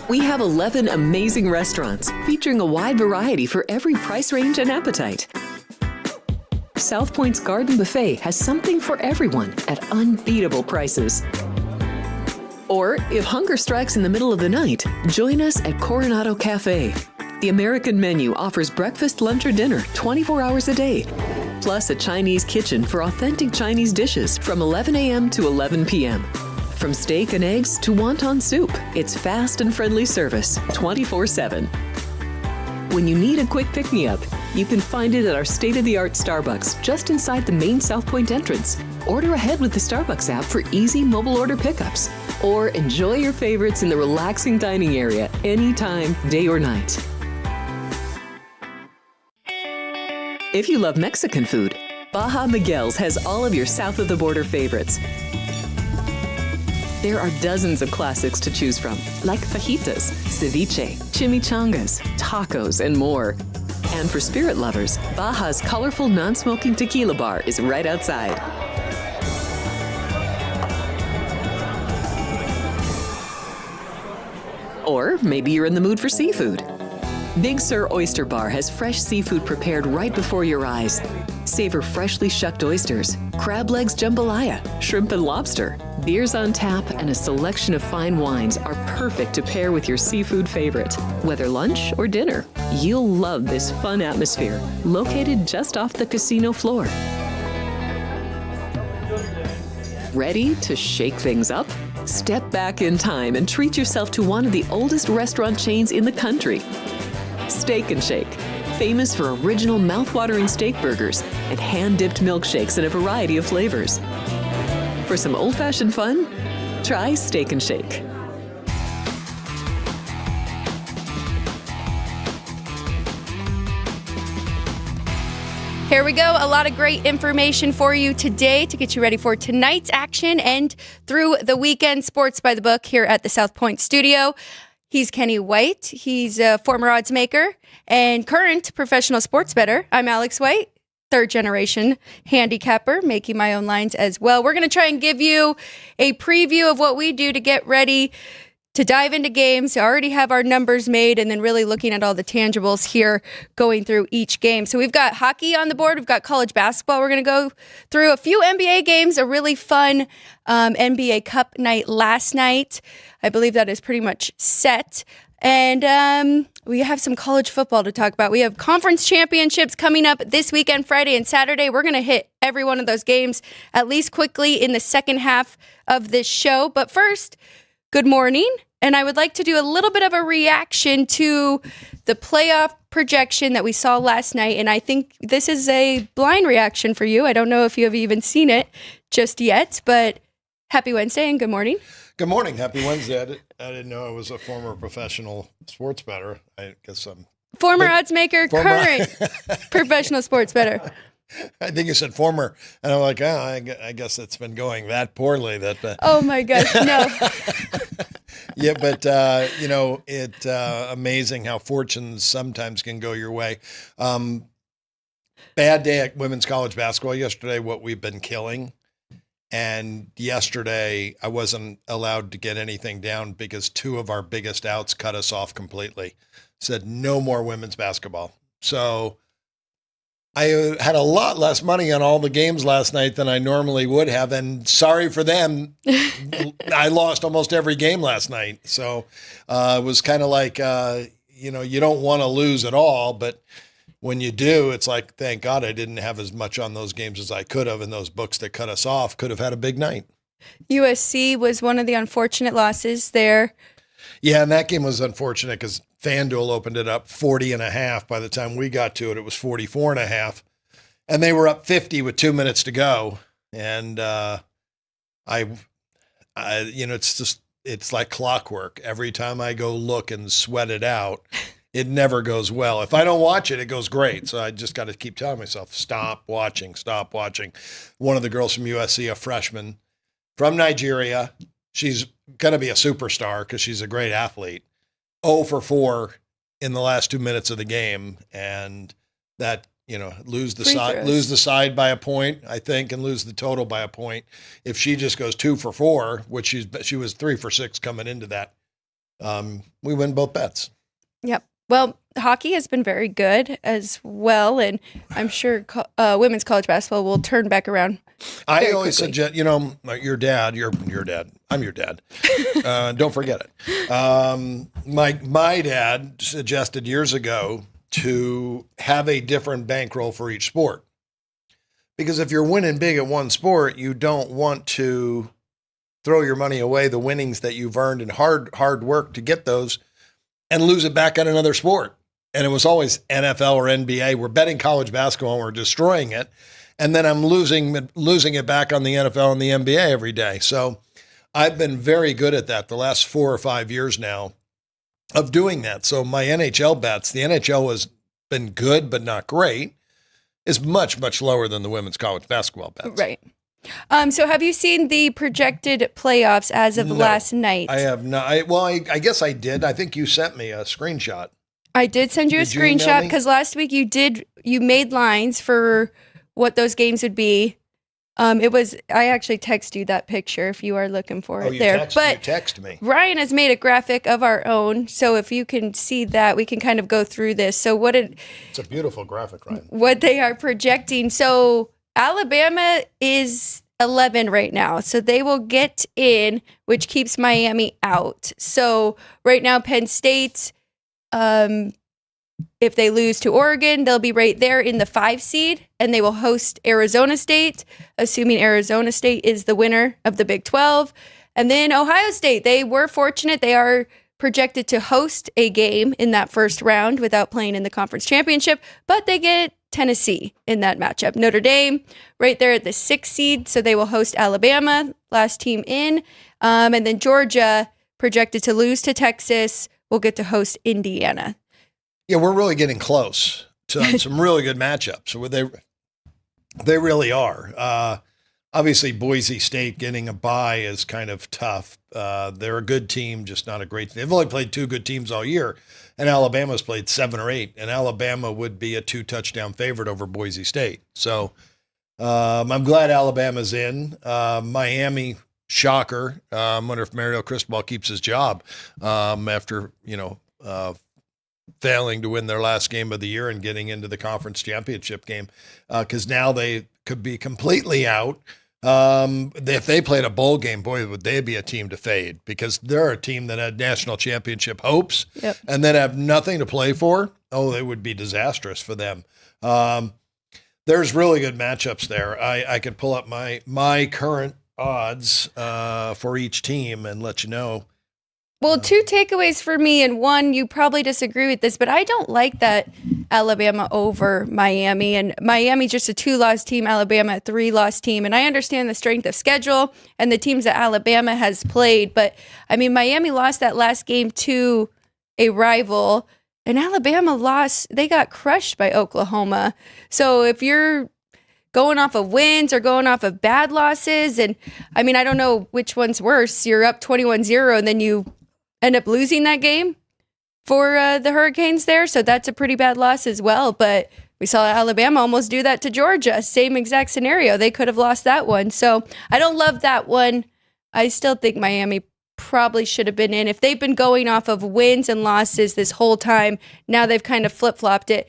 We have 11 amazing restaurants featuring a wide variety for every price range and appetite. South Point's Garden Buffet has something for everyone at unbeatable prices. Or, if hunger strikes in the middle of the night, join us at Coronado Cafe. The American menu offers breakfast, lunch, or dinner 24 hours a day, plus a Chinese kitchen for authentic Chinese dishes from 11 a.m. to 11 p.m. From steak and eggs to wonton soup, it's fast and friendly service 24/7. When you need a quick pick-me-up, you can find it at our state-of-the-art Starbucks just inside the main South Point entrance. Order ahead with the Starbucks app for easy mobile order pickups. Or enjoy your favorites in the relaxing dining area anytime, day or night. If you love Mexican food, Baja Miguel's has all of your south of the border favorites. There are dozens of classics to choose from, like fajitas, ceviche, chimichangas, tacos, and more. And for spirit lovers, Baja's colorful non-smoking tequila bar is right outside. Or maybe you're in the mood for seafood. Big Sur Oyster Bar has fresh seafood prepared right before your eyes. Savor freshly shucked oysters, crab legs jambalaya, shrimp and lobster. Beers on tap and a selection of fine wines are perfect to pair with your seafood favorite. Whether lunch or dinner, you'll love this fun atmosphere, located just off the casino floor. Ready to shake things up? Step back in time and treat yourself to one of the oldest restaurant chains in the country. Steak and Shake, famous for original mouth-watering steak burgers and hand-dipped milkshakes in a variety of flavors. For some old-fashioned fun, try Steak and Shake. Here we go. A lot of great information for you today to get you ready for tonight's action and through the weekend. Sports by the book here at the South Point studio. He's Kenny White. He's a former odds maker and current professional sports bettor. I'm Alex White, third generation handicapper, making my own lines as well. We're going to try and give you a preview of what we do to get ready to dive into games. I already have our numbers made and then really looking at all the tangibles here going through each game. So we've got hockey on the board. We've got college basketball. We're going to go through a few NBA games, a really fun NBA Cup night last night. I believe that is pretty much set. And we have some college football to talk about. We have conference championships coming up this weekend, Friday and Saturday. We're going to hit every one of those games, at least quickly in the second half of this show. But first, good morning. And I would like to do a little bit of a reaction to the playoff projection that we saw last night. And I think this is a blind reaction for you. I don't know if you have even seen it just yet, but happy Wednesday and good morning. Good morning. Happy Wednesday. I didn't know I was a former professional sports bettor. I guess I'm... Former odds maker, current professional sports bettor. I think you said former, and I'm like, I guess it's been going that poorly. That oh my gosh, no. Yeah, but it's amazing how fortunes sometimes can go your way. Bad day at women's college basketball yesterday. What we've been killing, and yesterday I wasn't allowed to get anything down because two of our biggest outs cut us off completely. Said no more women's basketball. So I had a lot less money on all the games last night than I normally would have, and sorry for them. I lost almost every game last night. So it was kind of like, you don't want to lose at all, but when you do, it's like, thank God I didn't have as much on those games as I could have, and those books that cut us off could have had a big night. USC was one of the unfortunate losses there. Yeah, and that game was unfortunate because FanDuel opened it up 40.5. By the time we got to it, it was 44.5. And they were up 50 with 2 minutes to go. And it's like clockwork. Every time I go look and sweat it out, it never goes well. If I don't watch it, it goes great. So I just got to keep telling myself, stop watching, stop watching. One of the girls from USC, a freshman from Nigeria, she's going to be a superstar because she's a great athlete. 0 for 4 in the last 2 minutes of the game, and that, lose the side by a point, I think, and lose the total by a point. If she just goes 2 for 4, which she was 3 for 6 coming into that we win both bets. Yep. Well, hockey has been very good as well, and I'm sure women's college basketball will turn back around. I always suggest, your dad, your dad. I'm your dad. Don't forget it. My dad suggested years ago to have a different bankroll for each sport. Because if you're winning big at one sport, you don't want to throw your money away, the winnings that you've earned and hard work to get those, and lose it back on another sport. And it was always NFL or NBA. We're betting college basketball and we're destroying it. And then I'm losing it back on the NFL and the NBA every day. So I've been very good at that the last 4 or 5 years now of doing that. So my NHL bets, the NHL has been good but not great, is much, much lower than the women's college basketball bets. Right. So have you seen the projected playoffs as of last night? I have not. I guess I did. I think you sent me a screenshot. I did send you a screenshot because last week you made lines for what those games would be. I actually texted you that picture if you are looking for it there. You text me. Ryan has made a graphic of our own. So if you can see that, we can kind of go through this. So it's a beautiful graphic, Ryan. What they are projecting. So Alabama is 11 right now. So they will get in, which keeps Miami out. So right now, Penn State, if they lose to Oregon, they'll be right there in the 5 seed, and they will host Arizona State, assuming Arizona State is the winner of the Big 12. And then Ohio State, they were fortunate. They are projected to host a game in that first round without playing in the conference championship, but they get Tennessee in that matchup. Notre Dame, right there at the 6th seed, so they will host Alabama, last team in. And then Georgia, projected to lose to Texas, will get to host Indiana. Yeah, we're really getting close to some really good matchups. They really are. Obviously, Boise State getting a bye is kind of tough. They're a good team, just not a great team. They've only played 2 good teams all year, and Alabama's played 7 or 8, and Alabama would be a 2-touchdown favorite over Boise State. So I'm glad Alabama's in. Miami, shocker. I wonder if Mario Cristobal keeps his job after, failing to win their last game of the year and getting into the conference championship game, because now they could be completely out. If they played a bowl game, boy, would they be a team to fade, because they're a team that had national championship hopes and then have nothing to play for. Oh, it would be disastrous for them. There's really good matchups there. I could pull up my current odds for each team and let you know. Well, 2 takeaways for me, and one, you probably disagree with this, but I don't like that Alabama over Miami, and Miami's just a 2-loss team, Alabama a 3-loss team, and I understand the strength of schedule and the teams that Alabama has played, but I mean, Miami lost that last game to a rival, and Alabama lost, they got crushed by Oklahoma. So if you're going off of wins or going off of bad losses, and I mean, I don't know which one's worse. You're up 21-0 and then you end up losing that game for the Hurricanes there. So that's a pretty bad loss as well. But we saw Alabama almost do that to Georgia. Same exact scenario. They could have lost that one. So I don't love that one. I still think Miami probably should have been in. If they've been going off of wins and losses this whole time, now they've kind of flip-flopped it.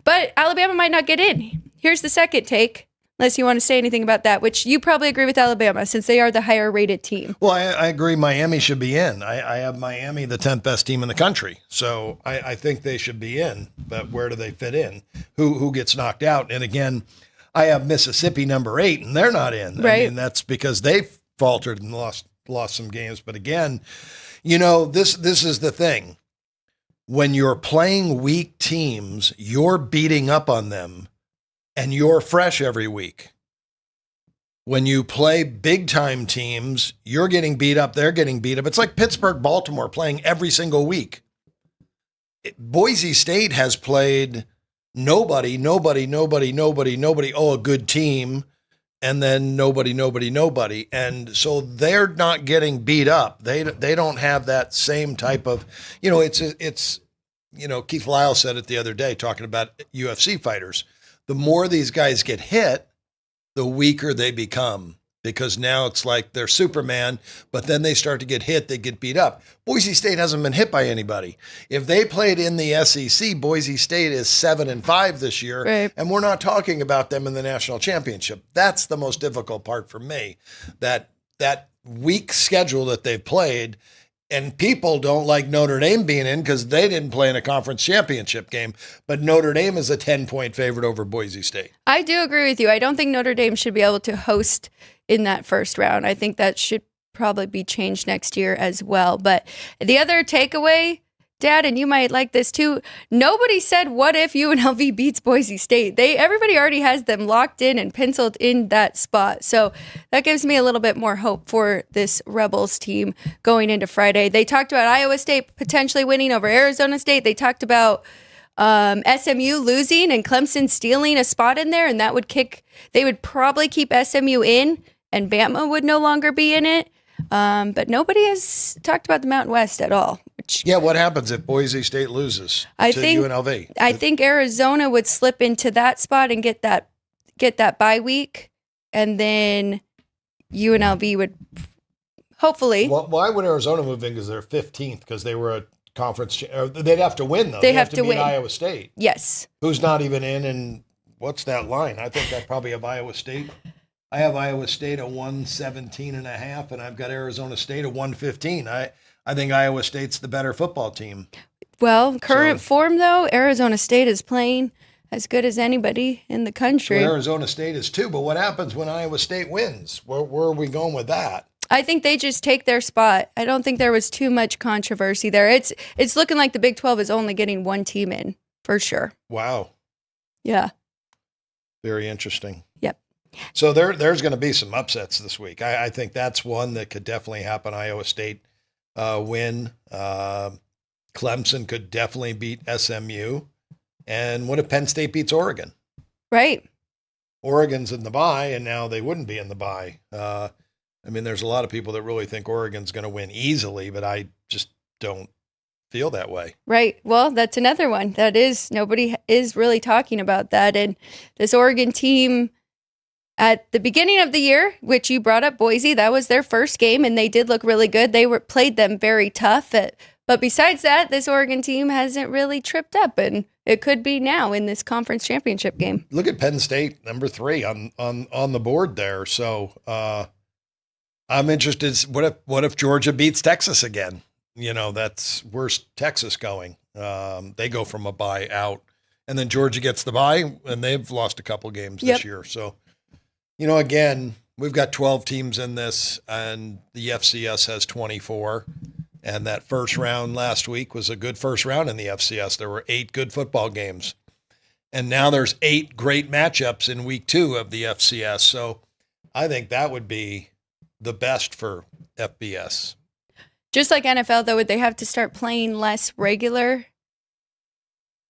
But Alabama might not get in. Here's the second take, unless you want to say anything about that, which you probably agree with Alabama since they are the higher-rated team. Well, I agree Miami should be in. I have Miami the 10th best team in the country, so I think they should be in. But where do they fit in? Who gets knocked out? And again, I have Mississippi number 8, and they're not in. Right. I mean, that's because they faltered and lost some games. But again, this is the thing. When you're playing weak teams, you're beating up on them, and you're fresh every week. When you play big-time teams, you're getting beat up, they're getting beat up. It's like Pittsburgh, Baltimore playing every single week. Boise State has played nobody. Oh, a good team, and then nobody. And so they're not getting beat up. They don't have that same type of, it's Keith Lyle said it the other day talking about UFC fighters. The more these guys get hit, the weaker they become because now it's like they're Superman, but then they start to get hit, they get beat up. Boise State hasn't been hit by anybody. If they played in the SEC, Boise State is 7-5 this year, Right. and we're not talking about them in the national championship. That's the most difficult part for me, that weak schedule that they've played. And people don't like Notre Dame being in because they didn't play in a conference championship game. But Notre Dame is a 10-point favorite over Boise State. I do agree with you. I don't think Notre Dame should be able to host in that first round. I think that should probably be changed next year as well. But the other takeaway, Dad, and you might like this too, nobody said what if UNLV beats Boise State. Everybody already has them locked in and penciled in that spot. So that gives me a little bit more hope for this Rebels team going into Friday. They talked about Iowa State potentially winning over Arizona State. They talked about SMU losing and Clemson stealing a spot in there, and that would they would probably keep SMU in, and Bama would no longer be in it. But nobody has talked about the Mountain West at all. Yeah, what happens if Boise State loses to UNLV? I think Arizona would slip into that spot and get that bye week, and then UNLV would hopefully. Well, why would Arizona move in? Because they're 15th, because they were a conference. They'd have to win, though. They have to beat win. Iowa State. Yes. Who's not even in, and what's that line? I think I probably have Iowa State. I have Iowa State at 117.5, and I've got Arizona State at 115. I think Iowa State's the better football team. Well, current form, though, Arizona State is playing as good as anybody in the country. Well, Arizona State is too, but what happens when Iowa State wins? Where are we going with that? I think they just take their spot. I don't think there was too much controversy there. It's looking like the Big 12 is only getting one team in, for sure. Wow. Yeah. Very interesting. Yep. So there's going to be some upsets this week. I think that's one that could definitely happen. Iowa State win. Clemson could definitely beat SMU. And what if Penn State beats Oregon? Right. Oregon's in the bye, and now they wouldn't be in the bye. I mean, there's a lot of people that really think Oregon's going to win easily, but I just don't feel that way. Right. Well, that's another one. Nobody is really talking about that. And this Oregon team at the beginning of the year, which you brought up, Boise, that was their first game, and they did look really good. They played them very tough. But besides that, this Oregon team hasn't really tripped up, and it could be now in this conference championship game. Look at Penn State, number 3 on the board there. So I'm interested. What if Georgia beats Texas again? You know, where's Texas going? They go from a bye out, and then Georgia gets the bye, and they've lost a couple games this year. So, you know, again, we've got 12 teams in this, and the FCS has 24. And that first round last week was a good first round in the FCS. There were 8 good football games. And now there's 8 great matchups in week 2 of the FCS. So I think that would be the best for FBS. Just like NFL, though, would they have to start playing less regular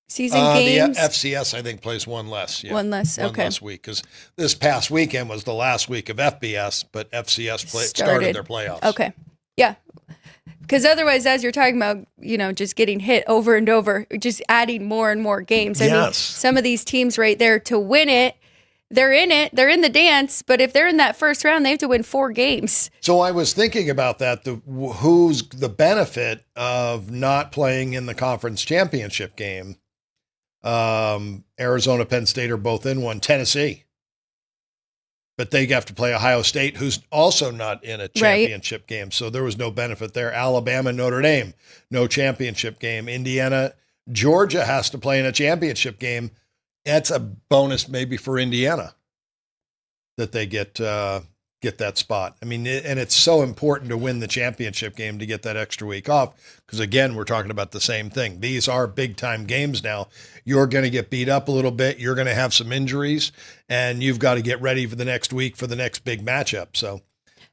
season games? The FCS, I think, plays one less. Yeah. One less, okay. One less week. Because this past weekend was the last week of FBS, but FCS started their playoffs. Okay. Yeah. Because otherwise, as you're talking about, you know, just getting hit over and over, just adding more and more games. I mean, some of these teams right there to win it, they're in the dance, but if they're in that first round, they have to win 4 games. So I was thinking about that. Who's the benefit of not playing in the conference championship game? Arizona, Penn State are both in one. Tennessee. But they have to play Ohio State, who's also not in a championship game. So there was no benefit there. Alabama, Notre Dame, no championship game. Indiana, Georgia has to play in a championship game. That's a bonus maybe for Indiana that they get that spot. I mean, and it's so important to win the championship game to get that extra week off. Because again, we're talking about the same thing. These are big time games now. You're going to get beat up a little bit. You're going to have some injuries, and you've got to get ready for the next week for the next big matchup. So,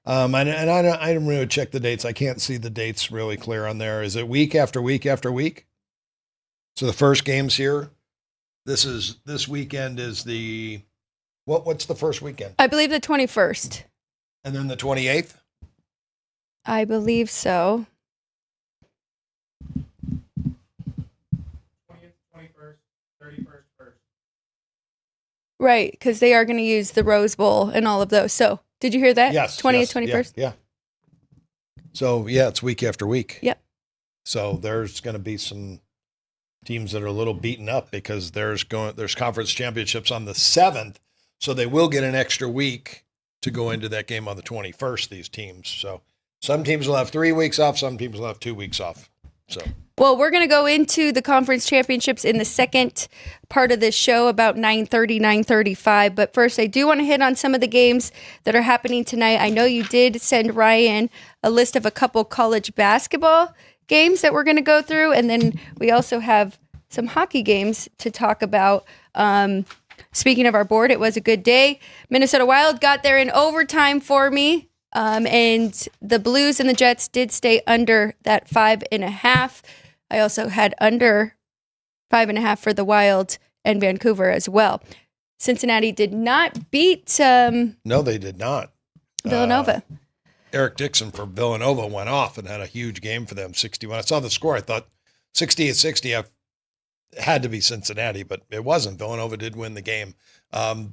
I didn't really check the dates. I can't see the dates really clear on there. Is it week after week after week? So the first game's here. This weekend is the what's the first weekend? I believe the 21st. And then the 28th? I believe so. 20th, 21st, 31st, 1st. Right, because they are going to use the Rose Bowl and all of those. So Did you hear that? Yes. 20th, 21st? Yeah. So, yeah, it's week after week. Yep. So there's going to be some teams that are a little beaten up because there's conference championships on the 7th. So they will get an extra week to go into that game on the 21st, these teams. So some teams will have 3 weeks off. Some teams will have 2 weeks off. So. Well, we're going to go into the conference championships in the second part of this show, about 9:30, 9:35. But first, I do want to hit on some of the games that are happening tonight. I know you did send Ryan a list of a couple college basketball games that we're going to go through. And then we also have some hockey games to talk about. Speaking of our board, it was a good day. Minnesota Wild got there in overtime for me. And the Blues and the Jets did stay under that 5.5. I also had under 5.5 for the Wild and Vancouver as well. Cincinnati did not beat No, they did not. Villanova. Eric Dixon for Villanova went off and had a huge game for them, 61. I saw the score. I thought 60-60 had to be Cincinnati, but it wasn't. Villanova did win the game.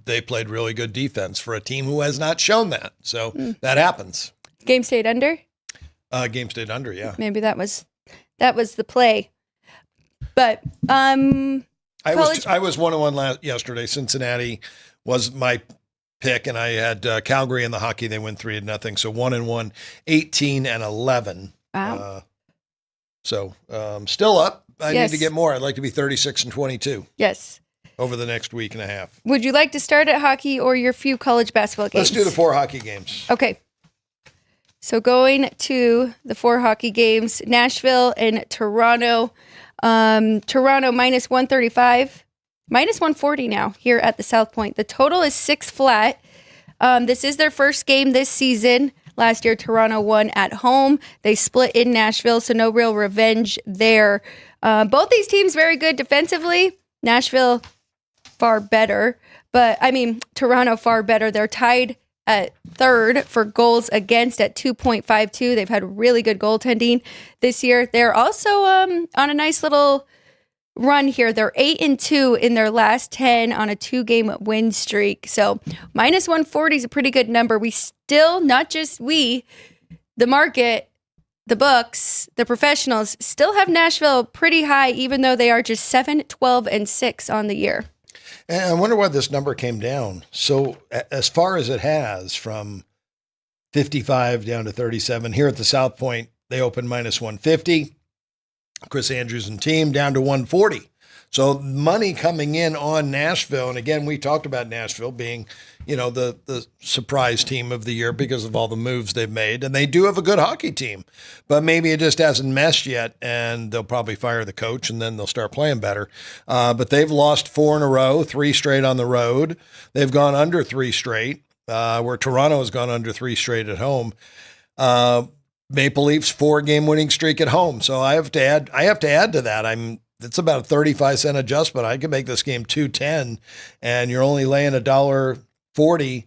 They played really good defense for a team who has not shown that. So that happens. Game stayed under? Game stayed under, yeah. Maybe that was the play. But I was 1-1 yesterday. Cincinnati was my pick, and I had Calgary in the hockey. They win 3-0. So 1-1, 18-11. Wow. So still up. I Yes. need to get more. I'd like to be 36-22 yes. over the next week and a half. Would you like to start at hockey or your few college basketball games? Let's do the 4 hockey games. Okay. So going to the 4 hockey games, Nashville and Toronto. Toronto minus 135, minus 140 now here at the South Point. The total is 6 flat. This is their first game this season. Last year, Toronto won at home. They split in Nashville, so no real revenge there. Both these teams very good defensively. Nashville far better, but Toronto far better. They're tied at third for goals against at 2.52. They've had really good goaltending this year. They're also on a nice little run here. They're 8-2 in their last 10 on a 2-game win streak. So minus 140 is a pretty good number. We still, not just we, the market, the books, the professionals still have Nashville pretty high, even though they are just 7, 12, and 6 on the year. And I wonder why this number came down. So as far as it has, from 55 down to 37, here at the South Point, they opened minus 150. Chris Andrews and team down to 140. So money coming in on Nashville. And again, we talked about Nashville being, the surprise team of the year because of all the moves they've made. And they do have a good hockey team, but maybe it just hasn't meshed yet. And they'll probably fire the coach and then they'll start playing better. But they've lost 4 in a row, 3 straight on the road. They've gone under 3 straight, where Toronto has gone under 3 straight at home. Maple Leafs 4-game winning streak at home. So I have to add to that. It's about a 35-cent adjustment. I can make this game 210, and you're only laying $1.40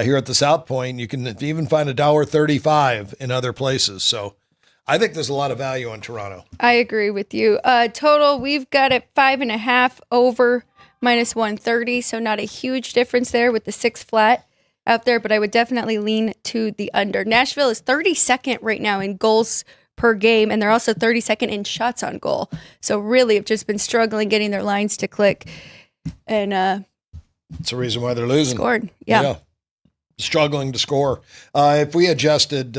here at the South Point. You can even find $1.35 in other places. So I think there's a lot of value on Toronto. I agree with you. Total, we've got it 5.5 over minus 130. So not a huge difference there with the 6 flat out there, but I would definitely lean to the under. Nashville is 32nd right now in goals per game, and they're also 32nd in shots on goal. So really have just been struggling getting their lines to click. And it's the reason why they're losing. Scored. Yeah. Struggling to score. If we adjusted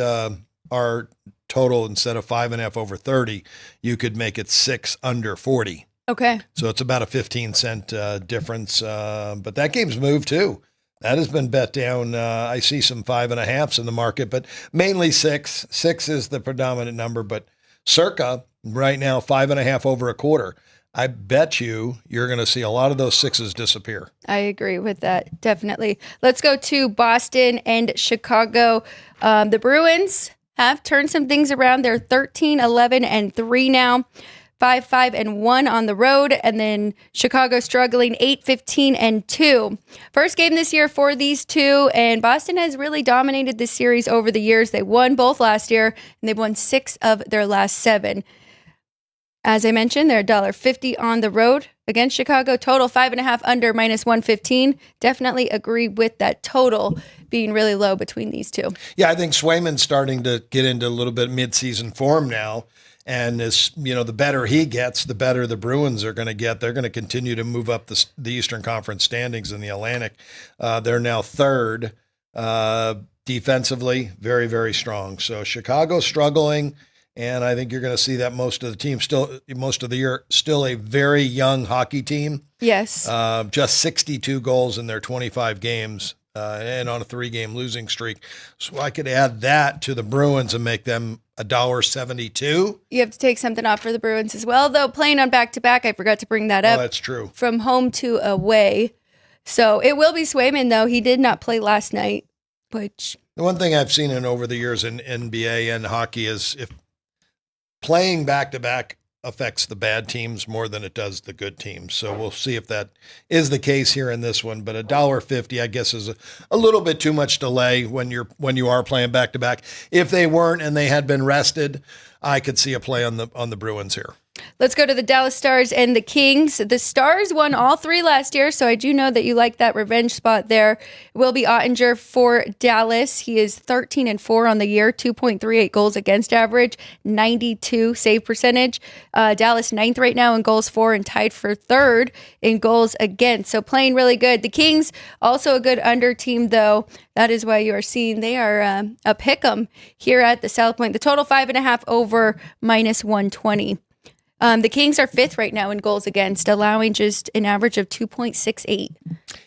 our total instead of 5.5 over 30, you could make it 6 under 40. Okay. So it's about a 15-cent difference. But that game's moved too. That has been bet down. I see some 5.5s in the market, but mainly 6. 6 is the predominant number, but circa right now, 5.5 over a quarter. I bet you're going to see a lot of those 6s disappear. I agree with that. Definitely. Let's go to Boston and Chicago. The Bruins have turned some things around. They're 13, 11, and 3 now. 5, 5, and 1 on the road, and then Chicago struggling 8, 15, and 2. First game this year for these two, and Boston has really dominated this series over the years. They won both last year, and they've won 6 of their last 7. As I mentioned, they're $1.50 on the road against Chicago. Total 5.5 under -115. Definitely agree with that total being really low between these two. Yeah, I think Swayman's starting to get into a little bit mid-season form now. And the better he gets, the better the Bruins are going to get. They're going to continue to move up the Eastern Conference standings in the Atlantic. They're now third defensively, very, very strong. So Chicago's struggling. And I think you're going to see that most of the year, still a very young hockey team. Yes. Just 62 goals in their 25 games and on a 3-game losing streak. So I could add that to the Bruins and make them $1.72. You have to take something off for the Bruins as well, though. Playing on back-to-back, I forgot to bring that up. Oh, that's true. From home to away. So it will be Swayman, though. He did not play last night, which... The one thing I've seen over the years in NBA and hockey is if playing back-to-back affects the bad teams more than it does the good teams. So we'll see if that is the case here in this one. But $1.50, I guess, is a little bit too much delay when you are playing back-to-back. If they weren't and they had been rested, I could see a play on the Bruins here. Let's go to the Dallas Stars and the Kings. The Stars won all 3 last year, so I do know that you like that revenge spot there. It will be Ottinger for Dallas. He is 13-4 on the year, 2.38 goals against average, 92 save percentage. Dallas 9th right now in goals for and tied for 3rd in goals against. So playing really good. The Kings, also a good under team, though. That is why you are seeing they are a pick'em here at the South Point. The total 5.5 over -120. The Kings are 5th right now in goals against, allowing just an average of 2.68.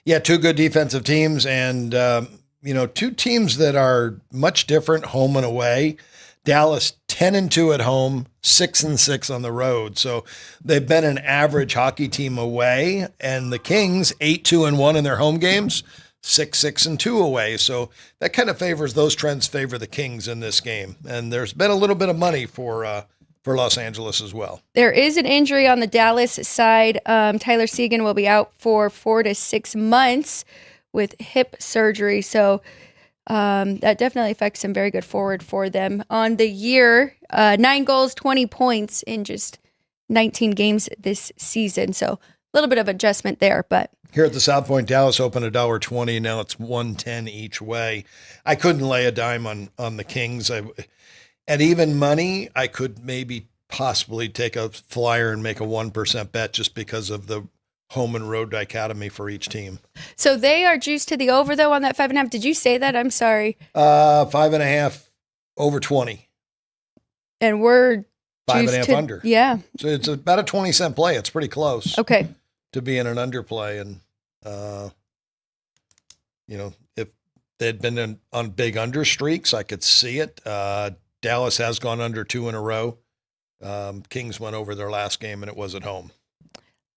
Yeah, 2 good defensive teams and, 2 teams that are much different home and away. Dallas 10-2 at home, 6-6 on the road. So they've been an average hockey team away, and the Kings 8-2-1 in their home games, 6-6-2 away. So that kind of those trends favor the Kings in this game. And there's been a little bit of money for Los Angeles as well. There is an injury on the Dallas side. Tyler Seguin will be out for 4 to 6 months with hip surgery. So that definitely affects some very good forward for them. On the year, 9 goals, 20 points in just 19 games this season. So a little bit of adjustment there, but... Here at the South Point, Dallas opened $1.20. Now it's $1.10 each way. I couldn't lay a dime on the Kings. At even money, I could maybe possibly take a flyer and make a 1% bet just because of the home and road dichotomy for each team. So they are juiced to the over, though, on that 5.5. Did you say that? I'm sorry. 5.5 over 20. And we're 5.5 under. Yeah. So it's about a 20-cent play. It's pretty close. Okay. To be in an underplay. And, if they'd been on big under streaks, I could see it. Dallas has gone under 2 in a row. Kings went over their last game, and it was at home.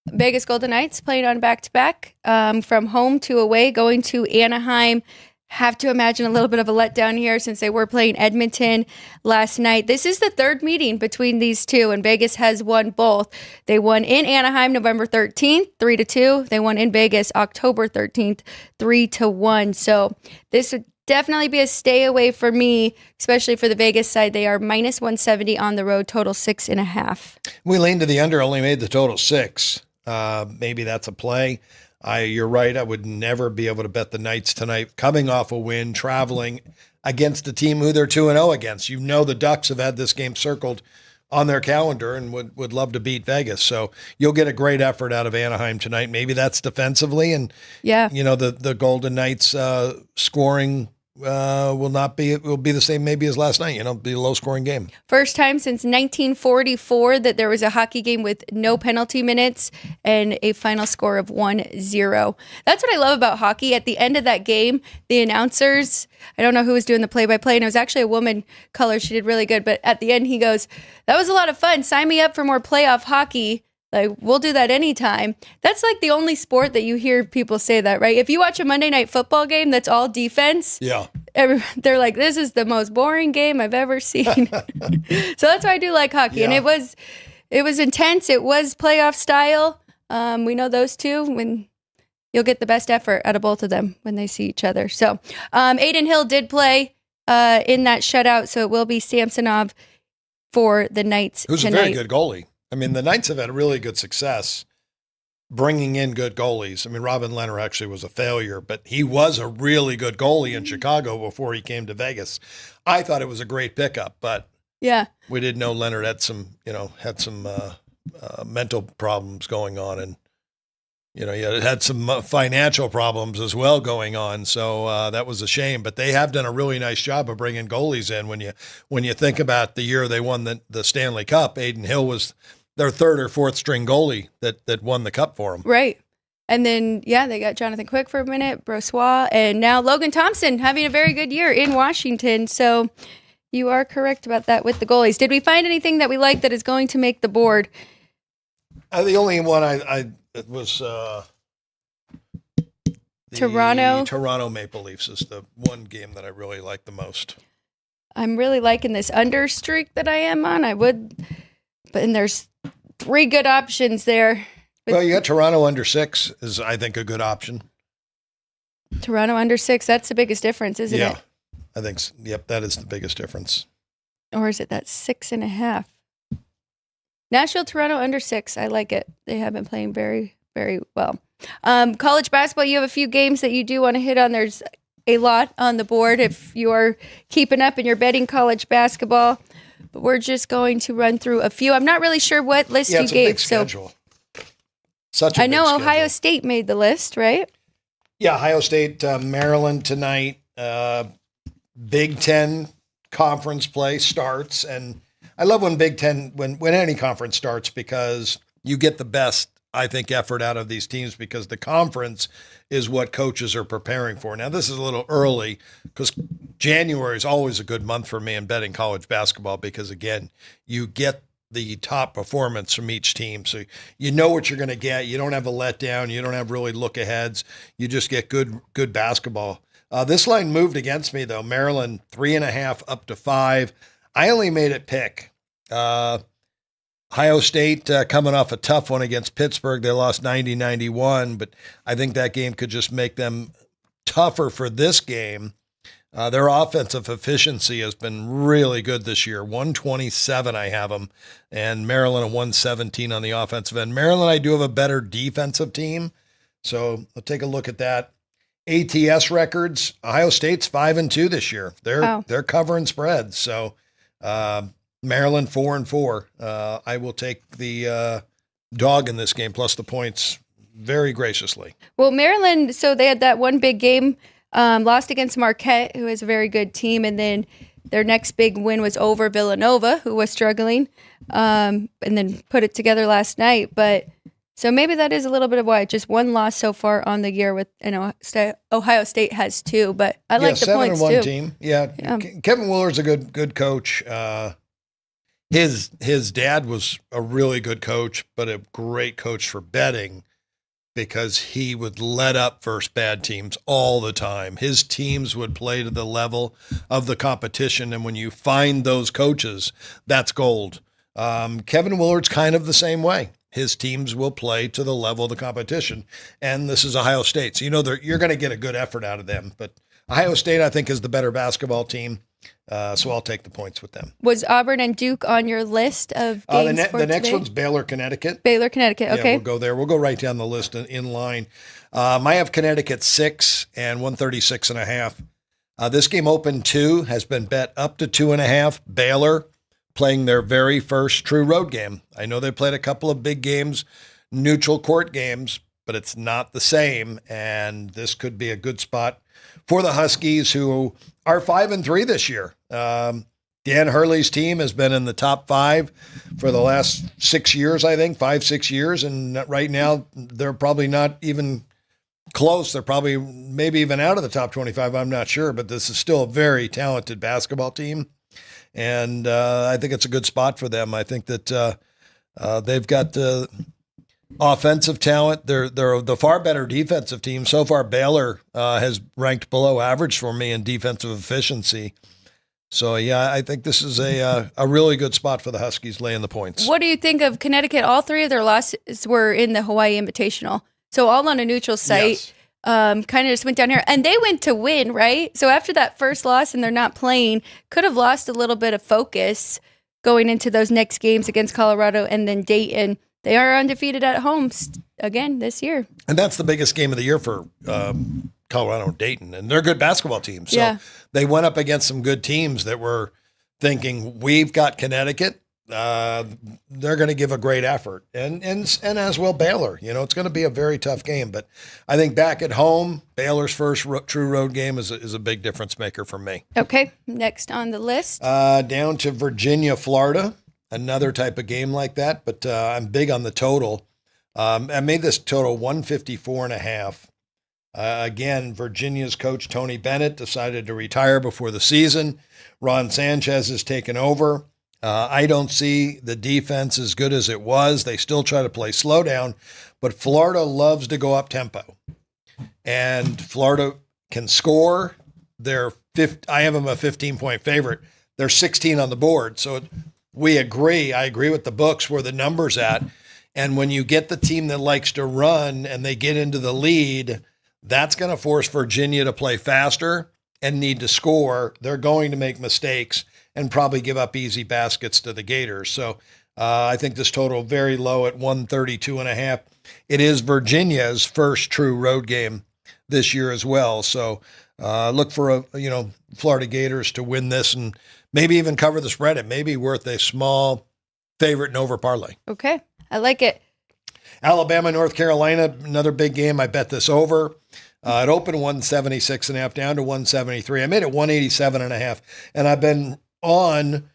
Vegas Golden Knights playing on back-to-back from home to away, going to Anaheim. Have to imagine a little bit of a letdown here since they were playing Edmonton last night. This is the 3rd meeting between these two, and Vegas has won both. They won in Anaheim November 13th, 3-2. They won in Vegas October 13th, 3-1. So this would definitely be a stay away for me, especially for the Vegas side. They are -170 on the road, total 6.5. We leaned to the under, only made the total 6. Maybe that's a play. You're right. I would never be able to bet the Knights tonight, coming off a win, traveling against a team who they're 2-0 against. The Ducks have had this game circled on their calendar and would love to beat Vegas. So you'll get a great effort out of Anaheim tonight. Maybe that's defensively, and the Golden Knights scoring will be the same maybe as last night. Be a low scoring game. First time since 1944 that there was a hockey game with no penalty minutes and a final score of 1-0. That's what I love about hockey. At the end of that game, the announcers, I don't know who was doing the play-by-play, and it was actually a woman color. She did really good. But at the end, he goes, "That was a lot of fun. Sign me up for more playoff hockey. Like, we'll do that anytime." That's like the only sport that you hear people say that, right? If you watch a Monday Night Football game that's all defense, yeah, they're like, "This is the most boring game I've ever seen." So that's why I do like hockey. Yeah. And it was intense. It was playoff style. We know those two, when you'll get the best effort out of both of them when they see each other. So Aiden Hill did play in that shutout, so it will be Samsonov for the Knights who's tonight. A very good goalie. I mean, the Knights have had really good success bringing in good goalies. I mean, Robin Leonard actually was a failure, but he was a really good goalie in Chicago before he came to Vegas. I thought it was a great pickup, but Yeah. we didn't know Leonard had some mental problems going on, and he had some financial problems as well going on. So that was a shame. But they have done a really nice job of bringing goalies in. When you think about the year they won the Stanley Cup, Aiden Hill was their third or fourth string goalie that won the cup for them. Right. And then, they got Jonathan Quick for a minute, Brossois, and now Logan Thompson having a very good year in Washington. So you are correct about that with the goalies. Did we find anything that we like that is going to make the board? The only one it was the Toronto Maple Leafs is the one game that I really like the most. I'm really liking this under streak that I am on. And there's 3 good options there. Well, you got Toronto under 6 is, I think, a good option. Toronto under 6, that's the biggest difference, isn't it? Yeah, I think, yep, that is the biggest difference. Or is it that 6.5? Nashville, Toronto under 6. I like it. They have been playing very, very well. College basketball, you have a few games that you do want to hit on. There's a lot on the board if you are keeping up and you're betting college basketball. But we're just going to run through a few. I'm not really sure what list you it's gave. A big schedule. Such a I know big Ohio schedule. State made the list, right? Yeah, Ohio State, Maryland tonight. Big Ten conference play starts, and I love when Big Ten when any conference starts because you get the best, I think, effort out of these teams because the conference is what coaches are preparing for. Now, this is a little early because January is always a good month for me in betting college basketball because, again, you get the top performance from each team. So you know what you're going to get. You don't have a letdown. You don't have really look-aheads. You just get good basketball. This line moved against me, though. Maryland, 3.5 up to 5. I only made it pick. Ohio State coming off a tough one against Pittsburgh. They lost 90-91, but I think that game could just make them tougher for this game. Their offensive efficiency has been really good this year. 127 I have them, and Maryland a 117 on the offensive end. Maryland, I do have a better defensive team, so I'll take a look at that. ATS records, Ohio State's 5-2 this year. They're covering spreads, so Maryland 4-4. I will take the dog in this game plus the points very graciously. Well, Maryland, so they had that one big game, lost against Marquette, who is a very good team, and then their next big win was over Villanova, who was struggling, and then put it together last night. But so maybe that is a little bit of why. Just one loss so far on the year with Ohio State has 2, but I like the points too. 7-1 team. Yeah. Kevin Willard's a good coach. His dad was a really good coach, but a great coach for betting because he would let up first bad teams all the time. His teams would play to the level of the competition, and when you find those coaches, that's gold. Kevin Willard's kind of the same way. His teams will play to the level of the competition, and this is Ohio State. So you're going to get a good effort out of them, but Ohio State, I think, is the better basketball team. So I'll take the points with them. Was Auburn and Duke on your list of games the next one's Baylor, Connecticut. Baylor, Connecticut, okay. Yeah, we'll go there. We'll go right down the list in line. I have Connecticut 6 and 136.5. This game opened 2, has been bet up to 2.5. Baylor playing their very first true road game. I know they played a couple of big games, neutral court games, but it's not the same. And this could be a good spot for the Huskies, who are 5-3 this year. Dan Hurley's team has been in the top 5 for the last 6 years, I think, 5-6 years. And right now they're probably not even close. They're probably maybe even out of the top 25. I'm not sure, but this is still a very talented basketball team. And I think it's a good spot for them. I think that they've got offensive talent. They're the far better defensive team. So far, Baylor has ranked below average for me in defensive efficiency. So, yeah, I think this is a really good spot for the Huskies laying the points. What do you think of Connecticut? All 3 of their losses were in the Hawaii Invitational. So all on a neutral site. Yes. Kind of just went down here. And they went to win, right? So after that first loss and they're not playing, could have lost a little bit of focus. going into those next games against Colorado and then Dayton. They are undefeated at home again this year. And that's the biggest game of the year for Colorado and Dayton. And they're a good basketball team. So they went up against some good teams that were thinking, we've got Connecticut. They're going to give a great effort. And as will Baylor. It's going to be a very tough game. But I think back at home, Baylor's first true road game is a big difference maker for me. Okay, next on the list. Down to Virginia, Florida. Another type of game like that, but I'm big on the total. I made this total 154.5. Again, Virginia's coach, Tony Bennett, decided to retire before the season. Ron Sanchez has taken over. I don't see the defense as good as it was. They still try to play slow down, but Florida loves to go up tempo. And Florida can score. I have them a 15-point favorite. They're 16 on the board, so I agree with the books where the number's at. And when you get the team that likes to run and they get into the lead, that's going to force Virginia to play faster and need to score. They're going to make mistakes and probably give up easy baskets to the Gators. So I think this total very low at 132.5. It is Virginia's first true road game this year as well. So look for Florida Gators to win this and maybe even cover the spread. It may be worth a small favorite and over parlay. Okay, I like it. Alabama, North Carolina, another big game. I bet this over. It opened 176.5 down to 173. I made it 187.5, and I've been on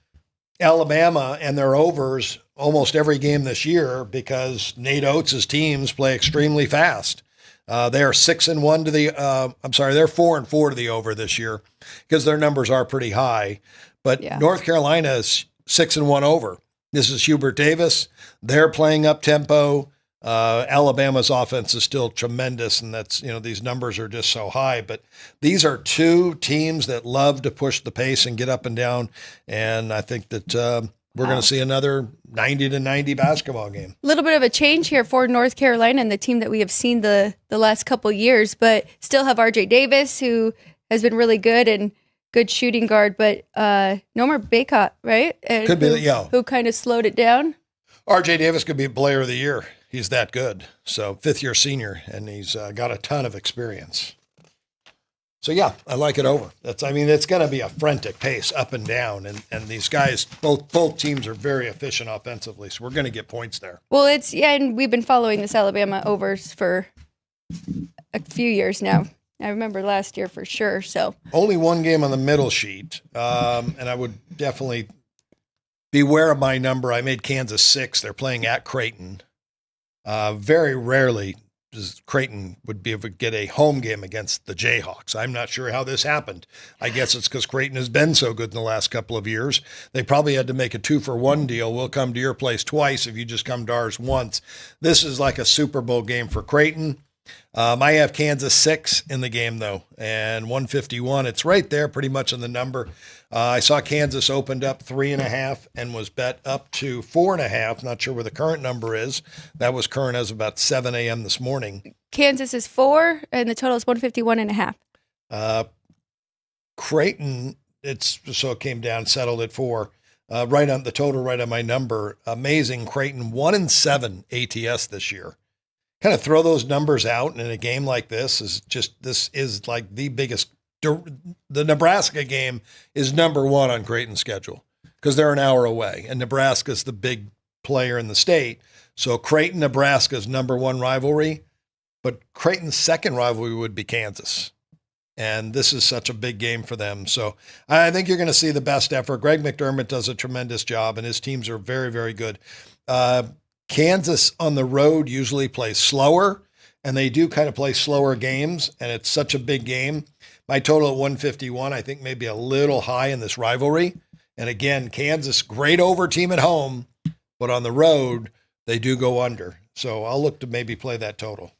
Alabama and their overs almost every game this year because Nate Oates' teams play extremely fast. They are 6-1 to the. They're 4-4 to the over this year because their numbers are pretty high. But North Carolina is 6-1 over. This is Hubert Davis. They're playing up tempo. Alabama's offense is still tremendous, and that's these numbers are just so high. But these are two teams that love to push the pace and get up and down. And I think that we're going to see another 90-90 basketball game. A little bit of a change here for North Carolina and the team that we have seen the last couple years, but still have R.J. Davis, who has been really good and good shooting guard, but no more Baycott, right? And could be, who kind of slowed it down. R.J. Davis could be player of the year. He's that good. So fifth-year senior, and he's got a ton of experience. So, yeah, I like it over. It's going to be a frantic pace up and down, and these guys, both teams are very efficient offensively, so we're going to get points there. Well, and we've been following this Alabama overs for a few years now. I remember last year for sure. So only one game on the middle sheet, and I would definitely beware of my number. I made Kansas 6. They're playing at Creighton. Very rarely does Creighton would be able to get a home game against the Jayhawks. I'm not sure how this happened. I guess it's because Creighton has been so good in the last couple of years. They probably had to make a 2-for-1 deal. We'll come to your place twice if you just come to ours once. This is like a Super Bowl game for Creighton. I have Kansas 6 in the game, though, and 151. It's right there pretty much in the number. I saw Kansas opened up 3.5 and was bet up to 4.5. Not sure where the current number is. That was current as about 7 a.m. this morning. Kansas is 4, and the total is 151.5. Creighton, it came down, settled at 4. Right on the total, right on my number. Amazing. Creighton 1-7 ATS this year. Kind of throw those numbers out in a game like this is like the biggest. The Nebraska game is number 1 on Creighton's schedule because they're an hour away, and Nebraska's the big player in the state. So Creighton, Nebraska's number 1 rivalry, but Creighton's second rivalry would be Kansas. And this is such a big game for them. So I think you're going to see the best effort. Greg McDermott does a tremendous job, and his teams are very, very good. Kansas on the road usually plays slower, and they do kind of play slower games, and it's such a big game. My total at 151, I think maybe a little high in this rivalry. And again, Kansas, great over team at home, but on the road, they do go under. So I'll look to maybe play that total.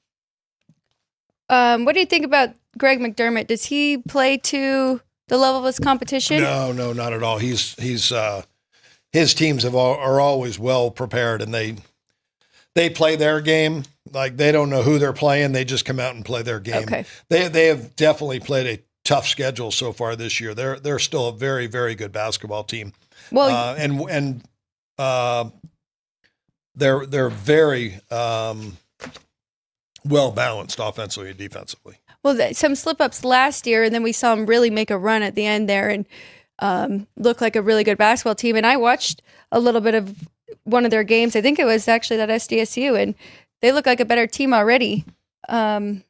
What do you think about Greg McDermott? Does he play to the level of his competition? No, not at all. He's his teams are always well prepared, and they play their game. Like, they don't know who they're playing. They just come out and play their game. Okay. They have definitely played a tough schedule so far this year. They're still a very, very good basketball team. Well, they're very well balanced offensively and defensively. Well, some slip-ups last year, and then we saw them really make a run at the end there and look like a really good basketball team. And I watched a little bit of one of their games. I think it was actually that SDSU, and they look like a better team already than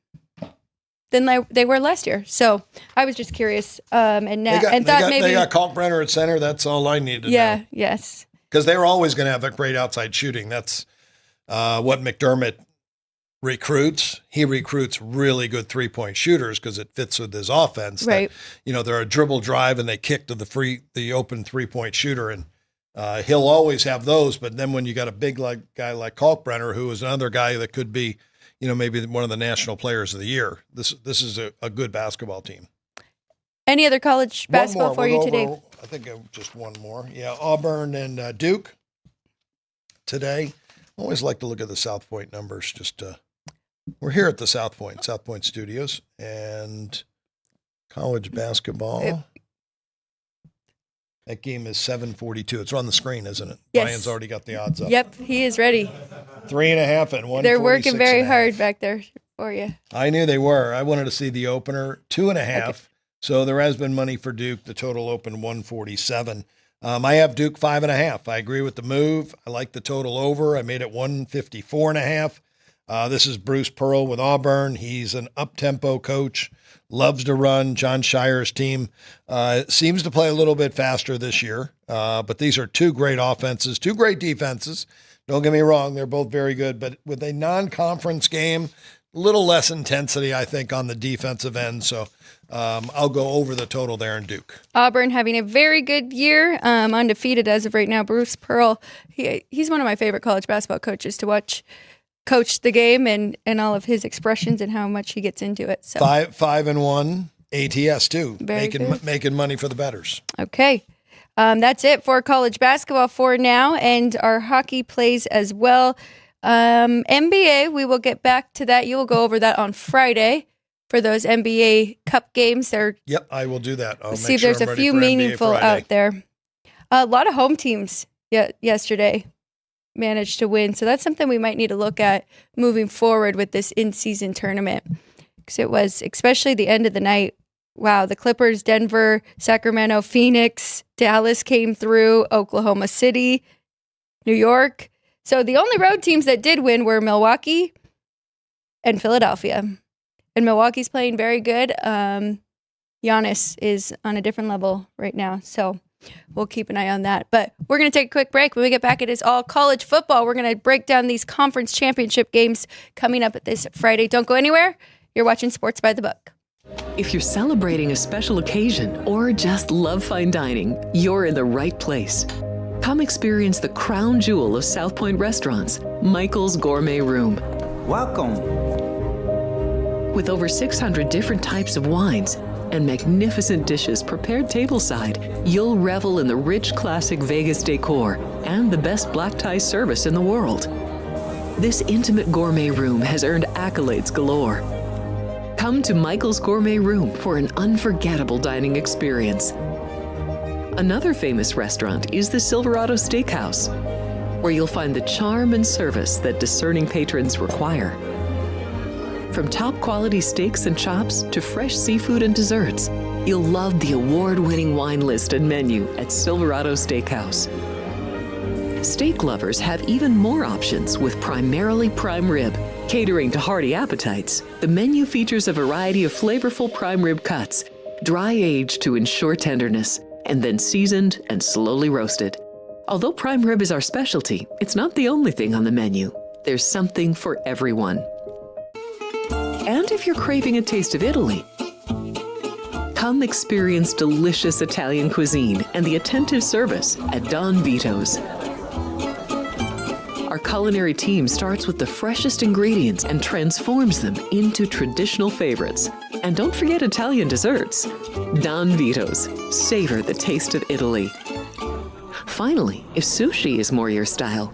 they were last year. So I was just curious, thought maybe they got Kalkbrenner at center. That's all I needed to know. Yeah, yes. Because they were always going to have a great outside shooting. That's what McDermott recruits. He recruits really good three-point shooters because it fits with his offense. Right. They're a dribble drive and they kick to the open three-point shooter, and he'll always have those. But then when you got a big guy like Kalkbrenner, who is another guy that could be, maybe one of the national players of the year, this is a good basketball team. Any other college basketball for you today? I think just one more. Yeah, Auburn and Duke today. I always like to look at the South Point numbers. We're here at the South Point Studios, and college basketball. That game is 7:42. It's on the screen, isn't it? Yes. Brian's already got the odds up. Yep, he is ready. 3.5 and 1. They're working very hard back there for you. I knew they were. I wanted to see the opener. 2.5. Okay. So there has been money for Duke. The total opened 147. I have Duke 5.5. I agree with the move. I like the total over. I made it 154.5. This is Bruce Pearl with Auburn. He's an up-tempo coach, loves to run. John Shire's team seems to play a little bit faster this year, but these are two great offenses, two great defenses. Don't get me wrong, they're both very good, but with a non-conference game, a little less intensity, I think, on the defensive end. So I'll go over the total there in Duke. Auburn having a very good year, undefeated as of right now. Bruce Pearl, he's one of my favorite college basketball coaches to watch coach the game and all of his expressions and how much he gets into it. So 5-1 ATS too, Very making money for the bettors. Okay. That's it for college basketball for now, and our hockey plays as well. NBA, we will get back to that. You will go over that on Friday for those NBA Cup games. Yep, I will do that. I'll see if there's a few meaningful out there. A lot of home teams yesterday managed to win, so that's something we might need to look at moving forward with this in-season tournament, because it was, especially the end of the night, wow, the Clippers, Denver, Sacramento, Phoenix, Dallas came through, Oklahoma City, New York. So the only road teams that did win were Milwaukee and Philadelphia. And Milwaukee's playing very good. Giannis is on a different level right now, so we'll keep an eye on that. But we're going to take a quick break. When we get back, it is all college football. We're going to break down these conference championship games coming up this Friday. Don't go anywhere. You're watching Sports by the Book. If you're celebrating a special occasion or just love fine dining, you're in the right place. Come experience the crown jewel of South Point restaurants, Michael's Gourmet Room. Welcome. With over 600 different types of wines and magnificent dishes prepared tableside, you'll revel in the rich classic Vegas decor and the best black tie service in the world. This intimate gourmet room has earned accolades galore. Come to Michael's Gourmet Room for an unforgettable dining experience. Another famous restaurant is the Silverado Steakhouse, where you'll find the charm and service that discerning patrons require. From top quality steaks and chops to fresh seafood and desserts, you'll love the award-winning wine list and menu at Silverado Steakhouse. Steak lovers have even more options with primarily prime rib. Catering to hearty appetites, the menu features a variety of flavorful prime rib cuts, dry aged to ensure tenderness, and then seasoned and slowly roasted. Although prime rib is our specialty, it's not the only thing on the menu. There's something for everyone. And if you're craving a taste of Italy, come experience delicious Italian cuisine and the attentive service at Don Vito's. Our culinary team starts with the freshest ingredients and transforms them into traditional favorites. And don't forget Italian desserts. Don Vito's. Savor the taste of Italy. Finally, if sushi is more your style,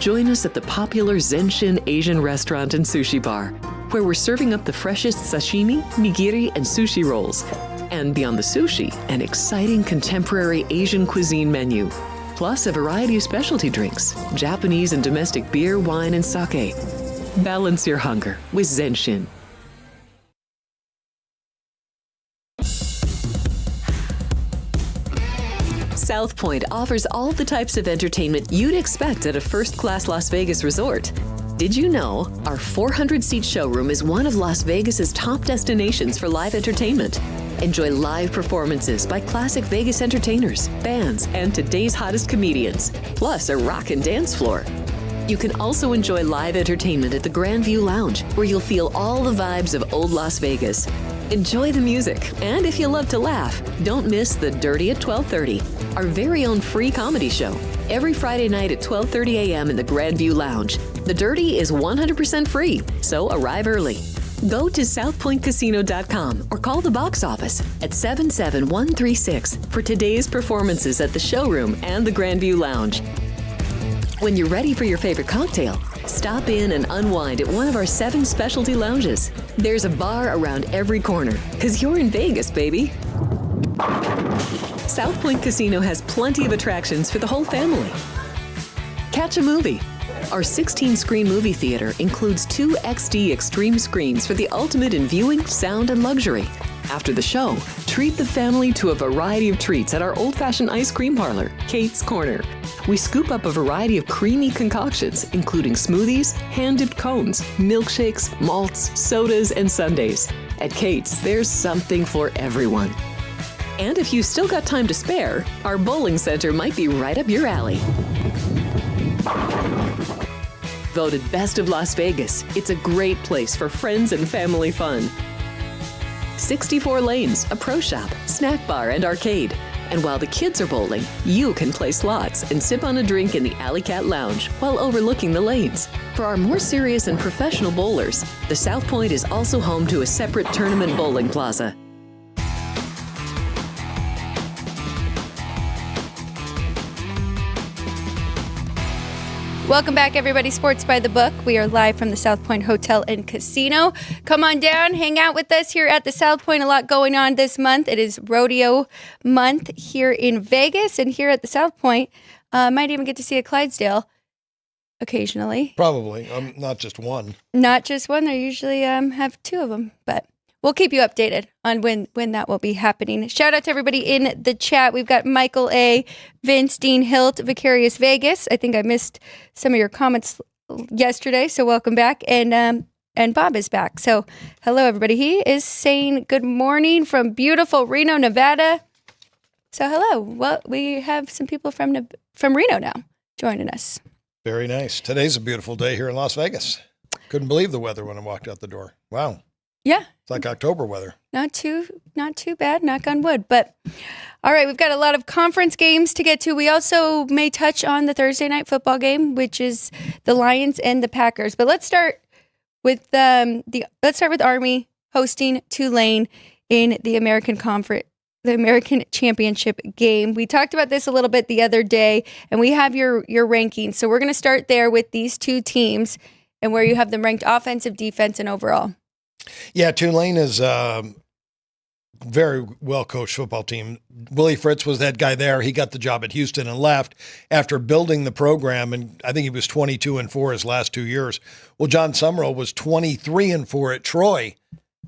join us at the popular Zenshin Asian restaurant and sushi bar, where we're serving up the freshest sashimi, nigiri, and sushi rolls. And beyond the sushi, an exciting contemporary Asian cuisine menu. Plus a variety of specialty drinks, Japanese and domestic beer, wine, and sake. Balance your hunger with Zenshin. South Point offers all the types of entertainment you'd expect at a first-class Las Vegas resort. Did you know our 400-seat showroom is one of Las Vegas's top destinations for live entertainment? Enjoy live performances by classic Vegas entertainers, bands, and today's hottest comedians, plus a rockin' dance floor. You can also enjoy live entertainment at the Grand View Lounge, where you'll feel all the vibes of old Las Vegas. Enjoy the music, and if you love to laugh, don't miss The Dirty at 12:30, our very own free comedy show, every Friday night at 12:30 a.m. in the Grand View Lounge. The Dirty is 100% free, so arrive early. Go to southpointcasino.com or call the box office at 77136 for today's performances at the showroom and the Grand View Lounge. When you're ready for your favorite cocktail, stop in and unwind at one of our 7 specialty lounges. There's a bar around every corner, because you're in Vegas, baby. South Point Casino has plenty of attractions for the whole family. Catch a movie. Our 16-screen movie theater includes 2 XD Extreme screens for the ultimate in viewing, sound, and luxury. After the show, treat the family to a variety of treats at our old-fashioned ice cream parlor, Kate's Corner. We scoop up a variety of creamy concoctions, including smoothies, hand-dipped cones, milkshakes, malts, sodas, and sundaes. At Kate's, there's something for everyone. And if you still got time to spare, our bowling center might be right up your alley. Voted Best of Las Vegas, it's a great place for friends and family fun. 64 lanes, a pro shop, snack bar, and arcade. And while the kids are bowling, you can play slots and sip on a drink in the Alley Cat Lounge while overlooking the lanes. For our more serious and professional bowlers, the South Point is also home to a separate tournament bowling plaza. Welcome back, everybody. Sports by the Book. We are live from the South Point Hotel and Casino. Come on down, hang out with us here at the South Point. A lot going on this month. It is rodeo month here in Vegas, and here at the South Point, might even get to see a Clydesdale occasionally. Probably. Not just one. Not just one. They usually have 2 of them, but we'll keep you updated on when that will be happening. Shout out to everybody in the chat. We've got Michael A., Vince, Dean Hilt, Vicarious Vegas. I think I missed some of your comments yesterday, so welcome back. And Bob is back. So hello, everybody. He is saying good morning from beautiful Reno, Nevada. So hello. Well, we have some people from Reno now joining us. Very nice. Today's a beautiful day here in Las Vegas. Couldn't believe the weather when I walked out the door. Wow. Yeah. It's like October weather. Not too bad, knock on wood. But all right, we've got a lot of conference games to get to. We also may touch on the Thursday night football game, which is the Lions and the Packers. But let's start with Army hosting Tulane in the American Championship game. We talked about this a little bit the other day, and we have your rankings. So we're going to start there with these 2 teams and where you have them ranked offensive, defense, and overall. Yeah, Tulane is a very well-coached football team. Willie Fritz was that guy there. He got the job at Houston and left after building the program, and I think he was 22-4 his last 2 years. Well, John Summerall was 23-4 at Troy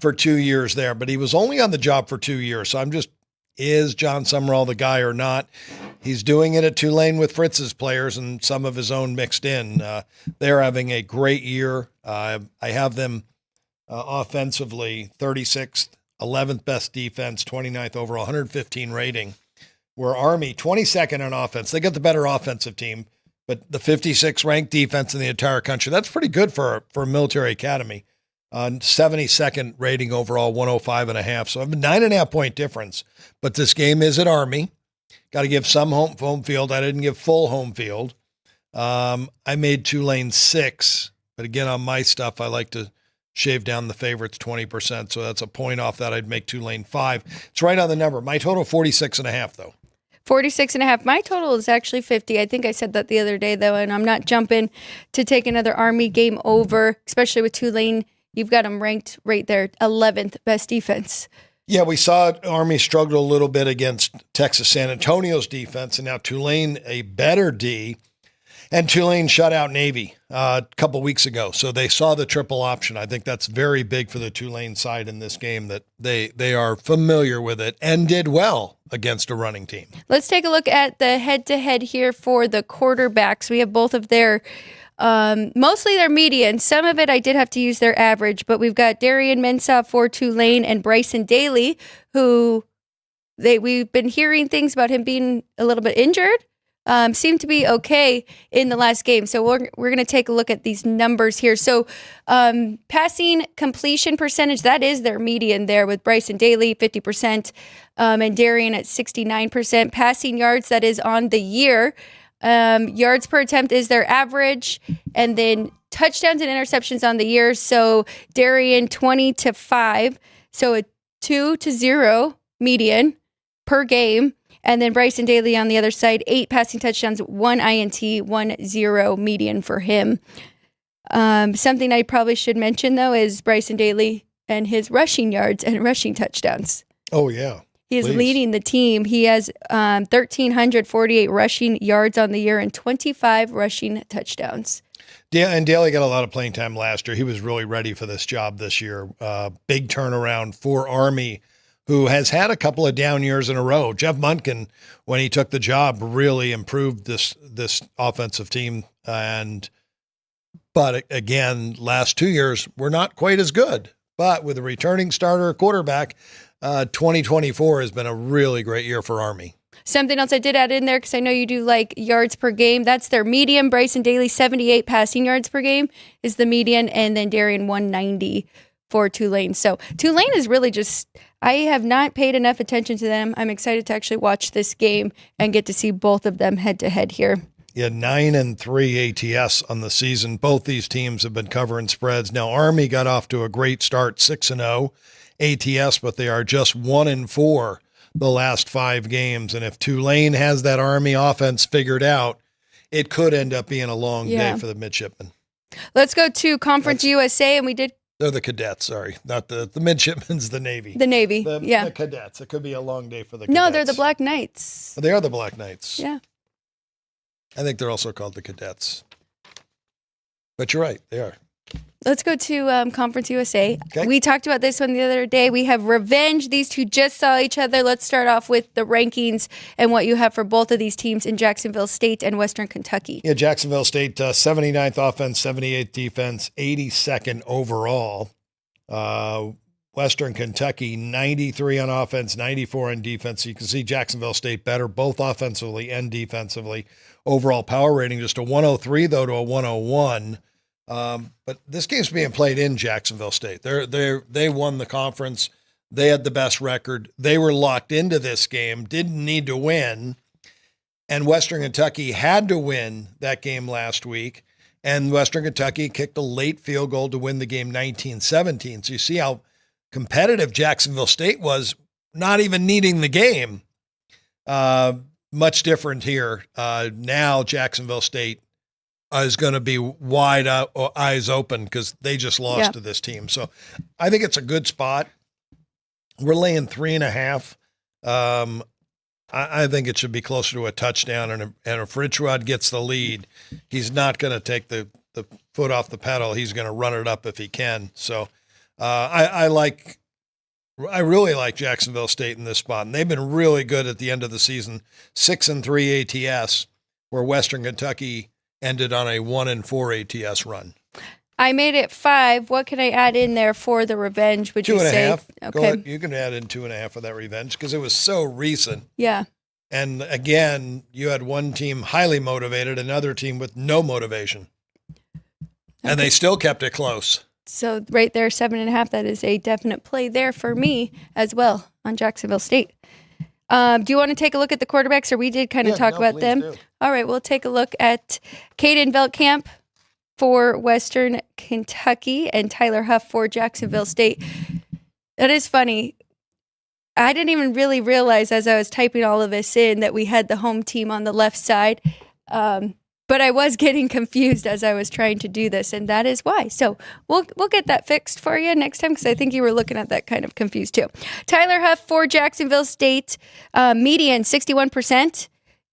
for 2 years there, but he was only on the job for 2 years. So is John Summerall the guy or not? He's doing it at Tulane with Fritz's players and some of his own mixed in. They're having a great year. I have them offensively 36th, 11th best defense, 29th overall, 115 rating. Where Army 22nd on offense. They got the better offensive team, but the 56th ranked defense in the entire country. That's pretty good for a military academy. 72nd rating overall, 105.5. So I have a 9.5 point difference. But this game is at Army. Got to give some home field. I didn't give full home field. I made Tulane 6, but again, on my stuff, I like to shave down the favorites 20%. So that's a point off that. I'd make Tulane 5. It's right on the number. My total 46.5 though. 46.5. My total is actually 50. I think I said that the other day though, and I'm not jumping to take another Army game over, especially with Tulane. You've got them ranked right there, 11th best defense. Yeah, we saw Army struggle a little bit against Texas San Antonio's defense, and now Tulane a better D. And Tulane shut out Navy a couple weeks ago. So they saw the triple option. I think that's very big for the Tulane side in this game, that they are familiar with it and did well against a running team. Let's take a look at the head-to-head here for the quarterbacks. We have both of their, mostly their median. Some of it I did have to use their average, but we've got Darian Mensah for Tulane and Bryson Daly, who we've been hearing things about him being a little bit injured. Seemed to be okay in the last game. So we're going to take a look at these numbers here. So passing completion percentage, that is their median there with Bryson Daly, 50%, and Darian at 69%. Passing yards, that is on the year. Yards per attempt is their average. And then touchdowns and interceptions on the year. So Darian, 20-5. So a 2-0 median per game. And then Bryson Daly on the other side, 8 passing touchdowns, 1 INT, 1-0 median for him. Something I probably should mention, though, is Bryson Daly and his rushing yards and rushing touchdowns. Oh, yeah. He is leading the team. He has 1,348 rushing yards on the year and 25 rushing touchdowns. And Daly got a lot of playing time last year. He was really ready for this job this year. Big turnaround for Army, who has had a couple of down years in a row. Jeff Munkin, when he took the job, really improved this offensive team. But again, last 2 years were not quite as good. But with a returning starter quarterback, 2024 has been a really great year for Army. Something else I did add in there, because I know you do like yards per game. That's their median. Bryson Daly, 78 passing yards per game is the median. And then Darian, 190 for Tulane. So Tulane is really just, I have not paid enough attention to them. I'm excited to actually watch this game and get to see both of them head to head here. Yeah, 9-3 ATS on the season. Both these teams have been covering spreads. Now, Army got off to a great start, 6-0 ATS, but they are just 1-4 the last 5 games. And if Tulane has that Army offense figured out, it could end up being a long day for the midshipmen. Let's go to Conference USA, and we did. They're the cadets, sorry. Not the midshipmen's, the Navy. The Navy, the cadets. It could be a long day for the cadets. No, they're the Black Knights. They are the Black Knights. Yeah. I think they're also called the cadets. But you're right, they are. Let's go to Conference USA. Okay. We talked about this one the other day. We have revenge. These two just saw each other. Let's start off with the rankings and what you have for both of these teams in Jacksonville State and Western Kentucky. Yeah, Jacksonville State, 79th offense, 78th defense, 82nd overall. Western Kentucky, 93 on offense, 94 on defense. So you can see Jacksonville State better, both offensively and defensively. Overall power rating, just a 103, though, to a 101. But this game's being played in Jacksonville State. They won the conference. They had the best record. They were locked into this game, didn't need to win. And Western Kentucky had to win that game last week. And Western Kentucky kicked a late field goal to win the game 19-17. So you see how competitive Jacksonville State was, not even needing the game. Much different here. Now Jacksonville State is going to be wide eyes open because they just lost to this team. So I think it's a good spot. We're laying 3.5. I think it should be closer to a touchdown. And if Rich Rod gets the lead, he's not going to take the foot off the pedal. He's going to run it up if he can. So I really like Jacksonville State in this spot. And they've been really good at the end of the season, 6-3 ATS, where Western Kentucky ended on a 1-4 ATS run. I made it 5. What can I add in there for the revenge? Would you say 2.5? Okay. Go ahead. You can add in 2.5 for that revenge because it was so recent. Yeah. And again, you had one team highly motivated, another team with no motivation. And they still kept it close. So right there, 7.5. That is a definite play there for me as well on Jacksonville State. Do you want to take a look at the quarterbacks, or we did kind of talk about them? Do. All right, we'll take a look at Caden Veltkamp for Western Kentucky and Tyler Huff for Jacksonville State. That is funny. I didn't even really realize as I was typing all of this in that we had the home team on the left side. But But I was getting confused as I was trying to do this, and that is why. So we'll get that fixed for you next time, because I think you were looking at that kind of confused too. Tyler Huff for Jacksonville State, median 61%,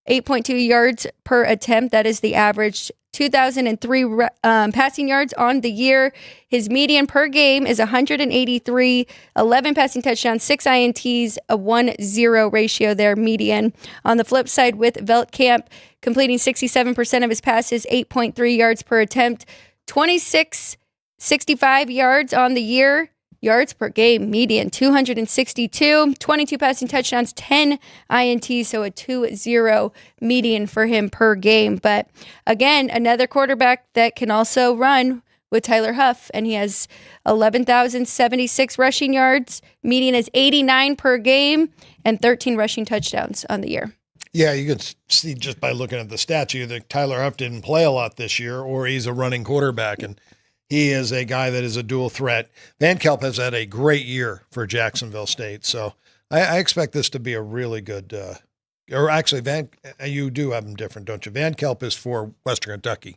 8.2 yards per attempt. That is the average. 2,003 passing yards on the year. His median per game is 183, 11 passing touchdowns, 6 INTs, a 1-0 ratio there, median. On the flip side, with Veltkamp completing 67% of his passes, 8.3 yards per attempt, 65 yards on the year. Yards per game, median 262, 22 passing touchdowns, 10 INTs, so a 2-0 median for him per game. But again, another quarterback that can also run with Tyler Huff, and he has 11,076 rushing yards. Median is 89 per game and 13 rushing touchdowns on the year. Yeah, you can see just by looking at the stats, either Tyler Huff didn't play a lot this year or he's a running quarterback, and he is a guy that is a dual threat. Van Kelp has had a great year for Jacksonville State, so I expect this to be a really good or actually, you do have them different, don't you? Van Kelp is for Western Kentucky.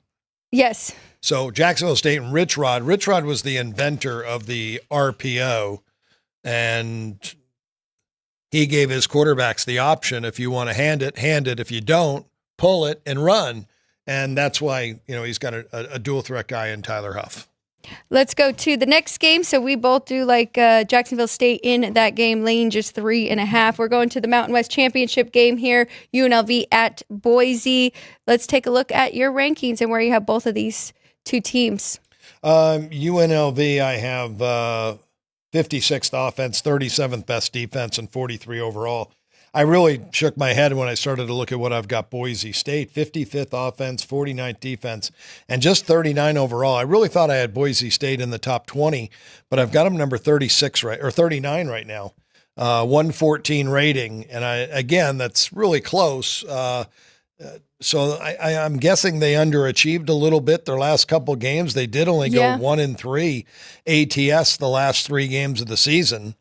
Yes. So Jacksonville State and Rich Rod. Rich Rod was the inventor of the RPO, and he gave his quarterbacks the option: if you want to hand it, hand it. If you don't, pull it and run. And that's why, he's got a dual threat guy in Tyler Huff. Let's go to the next game. So we both do like Jacksonville State in that game. Lane just 3.5. We're going to the Mountain West Championship game here. UNLV at Boise. Let's take a look at your rankings and where you have both of these two teams. UNLV, I have 56th offense, 37th best defense, and 43 overall. I really shook my head when I started to look at what I've got Boise State, 55th offense, 49th defense, and just 39 overall. I really thought I had Boise State in the top 20, but I've got them number 36 or 39 right now, 114 rating. And that's really close. So I'm guessing they underachieved a little bit their last couple games. They did only go 1-3 ATS the last 3 games of the season.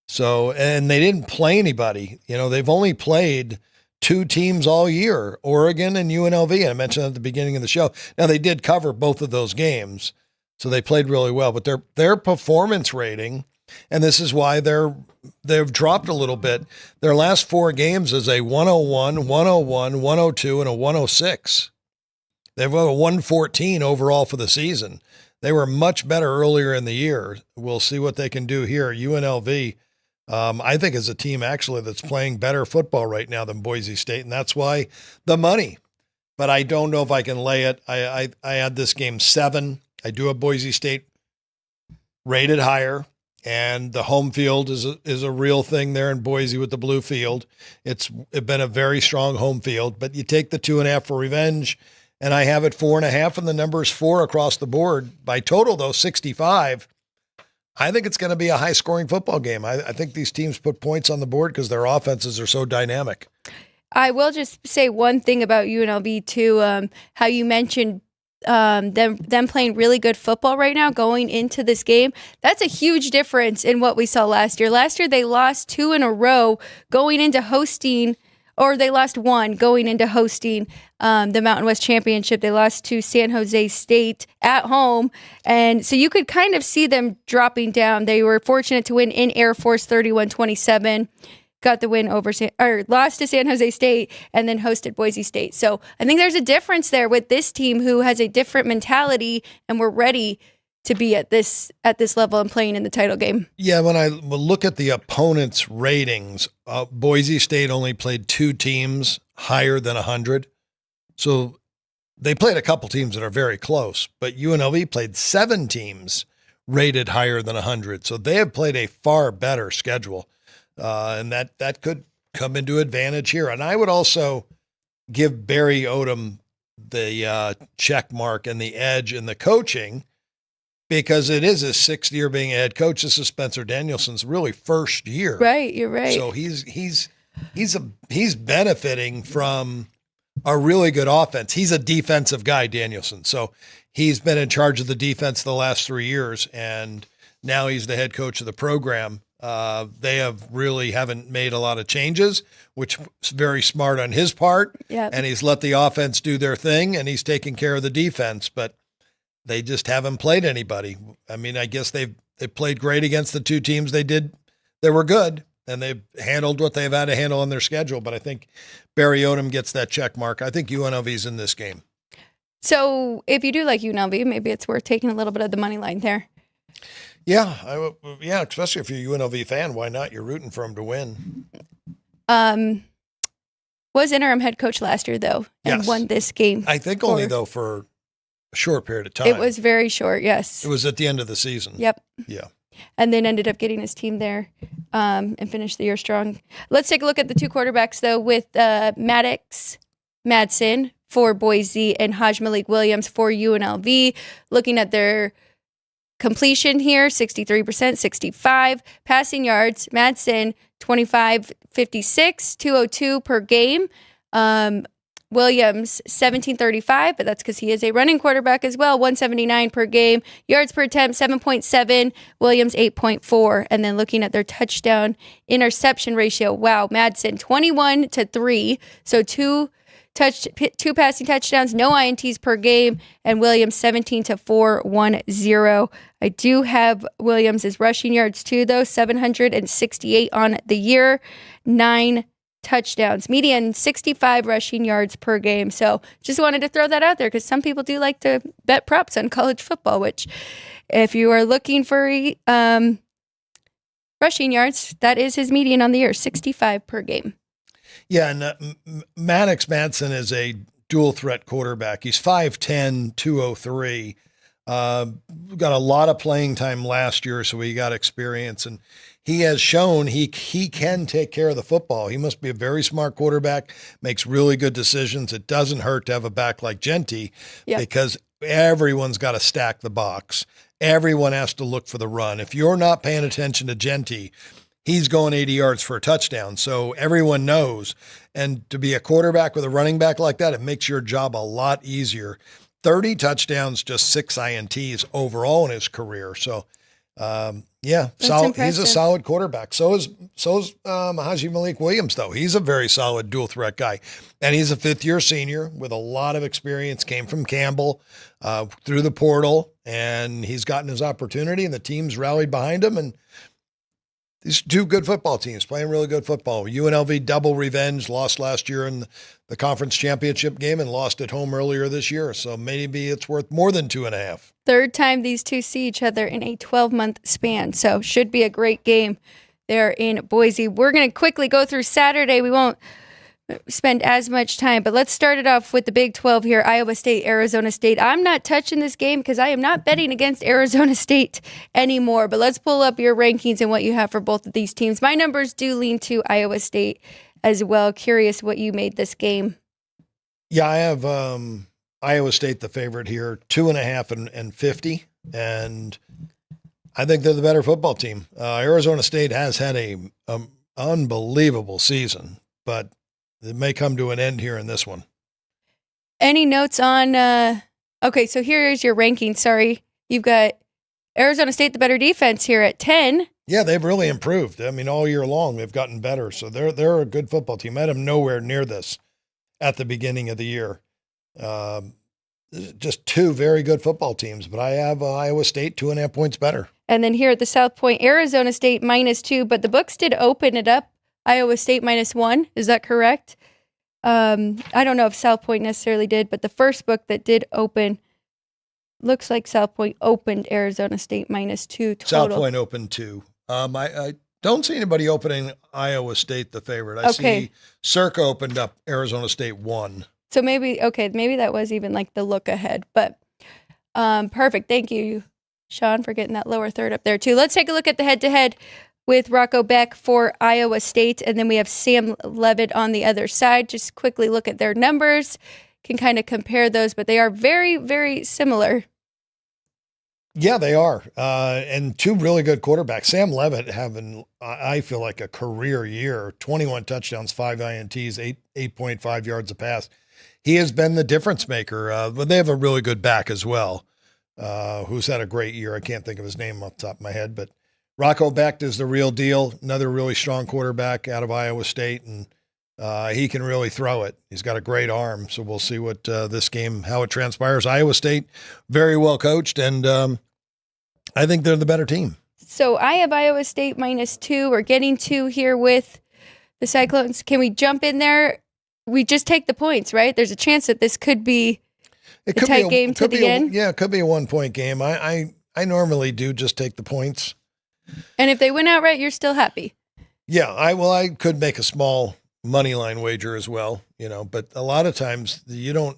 So, and they didn't play anybody. They've only played 2 teams all year, Oregon and UNLV. I mentioned at the beginning of the show. Now, they did cover both of those games, so they played really well. But their performance rating, and this is why they've dropped a little bit, their last 4 games is a 101, 101, 102, and a 106. They've got a 114 overall for the season. They were much better earlier in the year. We'll see what they can do here. UNLV, I think, is a team actually that's playing better football right now than Boise State, and that's why the money. But I don't know if I can lay it. I had this game 7. I do have Boise State rated higher, and the home field is a real thing there in Boise with the blue field. It's been a very strong home field, but you take the 2.5 for revenge, and I have it 4.5, and the number is 4 across the board. By total, though, 65. I think it's going to be a high-scoring football game. I think these teams put points on the board because their offenses are so dynamic. I will just say one thing about UNLV, too, how you mentioned them playing really good football right now going into this game. That's a huge difference in what we saw last year. Last year, they lost 2 in a row going into hosting, or they lost 1 going into hosting the Mountain West Championship. They lost to San Jose State at home. And so you could kind of see them dropping down. They were fortunate to win in Air Force 31-27, got the win lost to San Jose State, and then hosted Boise State. So I think there's a difference there with this team who has a different mentality, and we're ready to be at this level and playing in the title game. Yeah, when I look at the opponents' ratings, Boise State only played 2 teams higher than 100. So they played a couple teams that are very close, but UNLV played 7 teams rated higher than 100. So they have played a far better schedule, and that could come into advantage here. And I would also give Barry Odom the check mark and the edge in the coaching, because it is his 6th year being a head coach. This is Spencer Danielson's really first year. Right, you're right. So he's benefiting from a really good offense. He's a defensive guy, Danielson. So he's been in charge of the defense the last 3 years, and now he's the head coach of the program. They haven't made a lot of changes, which is very smart on his part. Yep. And he's let the offense do their thing, and he's taking care of the defense. But they just haven't played anybody. I mean, I guess they played great against the two teams they were good, and they've handled what they've had to handle on their schedule. But I think Barry Odom gets that check mark. I think UNLV's in this game. So if you do like UNLV, maybe it's worth taking a little bit of the money line there. Yeah, especially if you're a UNLV fan, why not? You're rooting for them to win. Was interim head coach last year, though, and Yes. won this game. I think only, though, for a short period of time. It was very short, yes. It was at the end of the season. Yep. Yeah. And then ended up getting his team there and finished the year strong. Let's take a look at the two quarterbacks, though, with Maddox Madsen for Boise and Haj Malik Williams for UNLV. Looking at their completion here, 63%, 65. Passing yards, Madsen, 25.56, 202 per game. Williams, 17.35, but that's because he is a running quarterback as well, 179 per game. Yards per attempt, 7.7. Williams, 8.4. And then looking at their touchdown interception ratio, wow, Madsen, 21-3. So two passing touchdowns, no INTs per game, and Williams 17-410. I do have Williams' rushing yards too, though, 768 on the year, 9 touchdowns, median 65 rushing yards per game. So just wanted to throw that out there because some people do like to bet props on college football, which if you are looking for rushing yards, that is his median on the year, 65 per game. Yeah, and Maddox Madsen is a dual threat quarterback. He's 5'10", 203. Got a lot of playing time last year, so he got experience, and he has shown he can take care of the football. He must be a very smart quarterback, makes really good decisions. It doesn't hurt to have a back like Genty because everyone's got to stack the box. Everyone has to look for the run. If you're not paying attention to Genty, he's going 80 yards for a touchdown. So everyone knows. And to be a quarterback with a running back like that, it makes your job a lot easier. 30 touchdowns, just 6 INTs overall in his career. So, solid. He's a solid quarterback. So is Haj Malik Williams, though. He's a very solid dual threat guy. And he's a fifth-year senior with a lot of experience, came from Campbell through the portal, and he's gotten his opportunity, and the team's rallied behind him. And these two good football teams playing really good football. UNLV double revenge, lost last year in the conference championship game and lost at home earlier this year. So maybe it's worth more than 2.5. Third time these two see each other in a 12-month span. So should be a great game there in Boise. We're going to quickly go through Saturday. We won't spend as much time, but let's start it off with the Big 12 here. Iowa State, Arizona State. I'm not touching this game because I am not betting against Arizona State anymore, but let's pull up your rankings and what you have for both of these teams. My numbers do lean to Iowa State as well. Curious what you made this game. Yeah, I have Iowa State the favorite here, 2.5 and 50. And I think they're the better football team. Arizona State has had a unbelievable season, but it may come to an end here in this one. Any notes on, okay, so here is your ranking. Sorry. You've got Arizona State, the better defense here at 10. Yeah, they've really improved. I mean, all year long, they've gotten better. So they're a good football team. I had them nowhere near this at the beginning of the year. Just two very good football teams, but I have Iowa State 2.5 points better. And then here at the South Point, Arizona State -2, but the books did open it up. Iowa State -1. Is that correct? I don't know if South Point necessarily did, but the first book that did open looks like South Point opened Arizona State -2 total. South Point opened 2. I don't see anybody opening Iowa State the favorite. I see Circa opened up Arizona State 1. So maybe that was even like the look ahead, but perfect. Thank you, Sean, for getting that lower third up there too. Let's take a look at the head-to-head with Rocco Beck for Iowa State, and then we have Sam Levitt on the other side. Just quickly look at their numbers, can kind of compare those, but they are very, very similar. Yeah, they are. And two really good quarterbacks. Sam Levitt having, I feel like, a career year, 21 touchdowns, 5 INTs, 8.5 yards a pass. He has been the difference maker, but they have a really good back as well, who's had a great year. I can't think of his name off the top of my head, but Rocco Becht is the real deal. Another really strong quarterback out of Iowa State, and he can really throw it. He's got a great arm, so we'll see what this game, how it transpires. Iowa State, very well coached, and I think they're the better team. So I have Iowa State -2. We're getting 2 here with the Cyclones. Can we jump in there? We just take the points, right? There's a chance that this could be a tight game to the end. Yeah, it could be a 1-point game. I normally do just take the points. And if they win outright, you're still happy. Yeah, I could make a small money line wager as well, but a lot of times you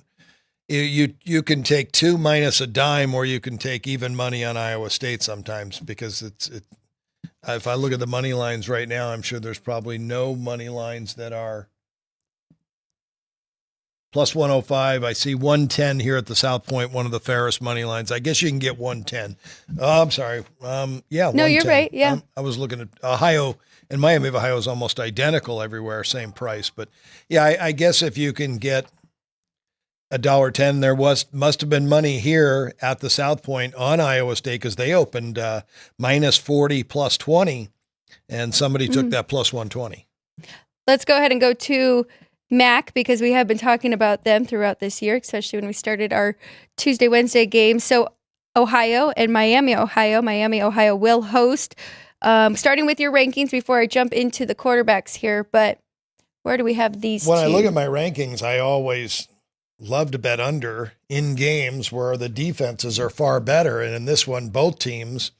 can take 2 minus a dime, or you can take even money on Iowa State sometimes, because if I look at the money lines right now, I'm sure there's probably no money lines that are plus 105. I see 110 here at the South Point, one of the fairest money lines. I guess you can get 110. Oh, I'm sorry. Yeah. No, 110. you're right. Yeah. I was looking at Ohio, and Miami of Ohio is almost identical everywhere, same price. But yeah, I guess if you can get $1.10, there must have been money here at the South Point on Iowa State, because they opened -40 plus 20, and somebody took that plus 120. Let's go ahead and go to MAC, because we have been talking about them throughout this year, especially when we started our Tuesday, Wednesday games. So Ohio and Miami, Ohio. Miami, Ohio will host. Starting with your rankings before I jump into the quarterbacks here, but where do we have these When two? I look at my rankings, I always love to bet under in games where the defenses are far better. And in this one, both teams,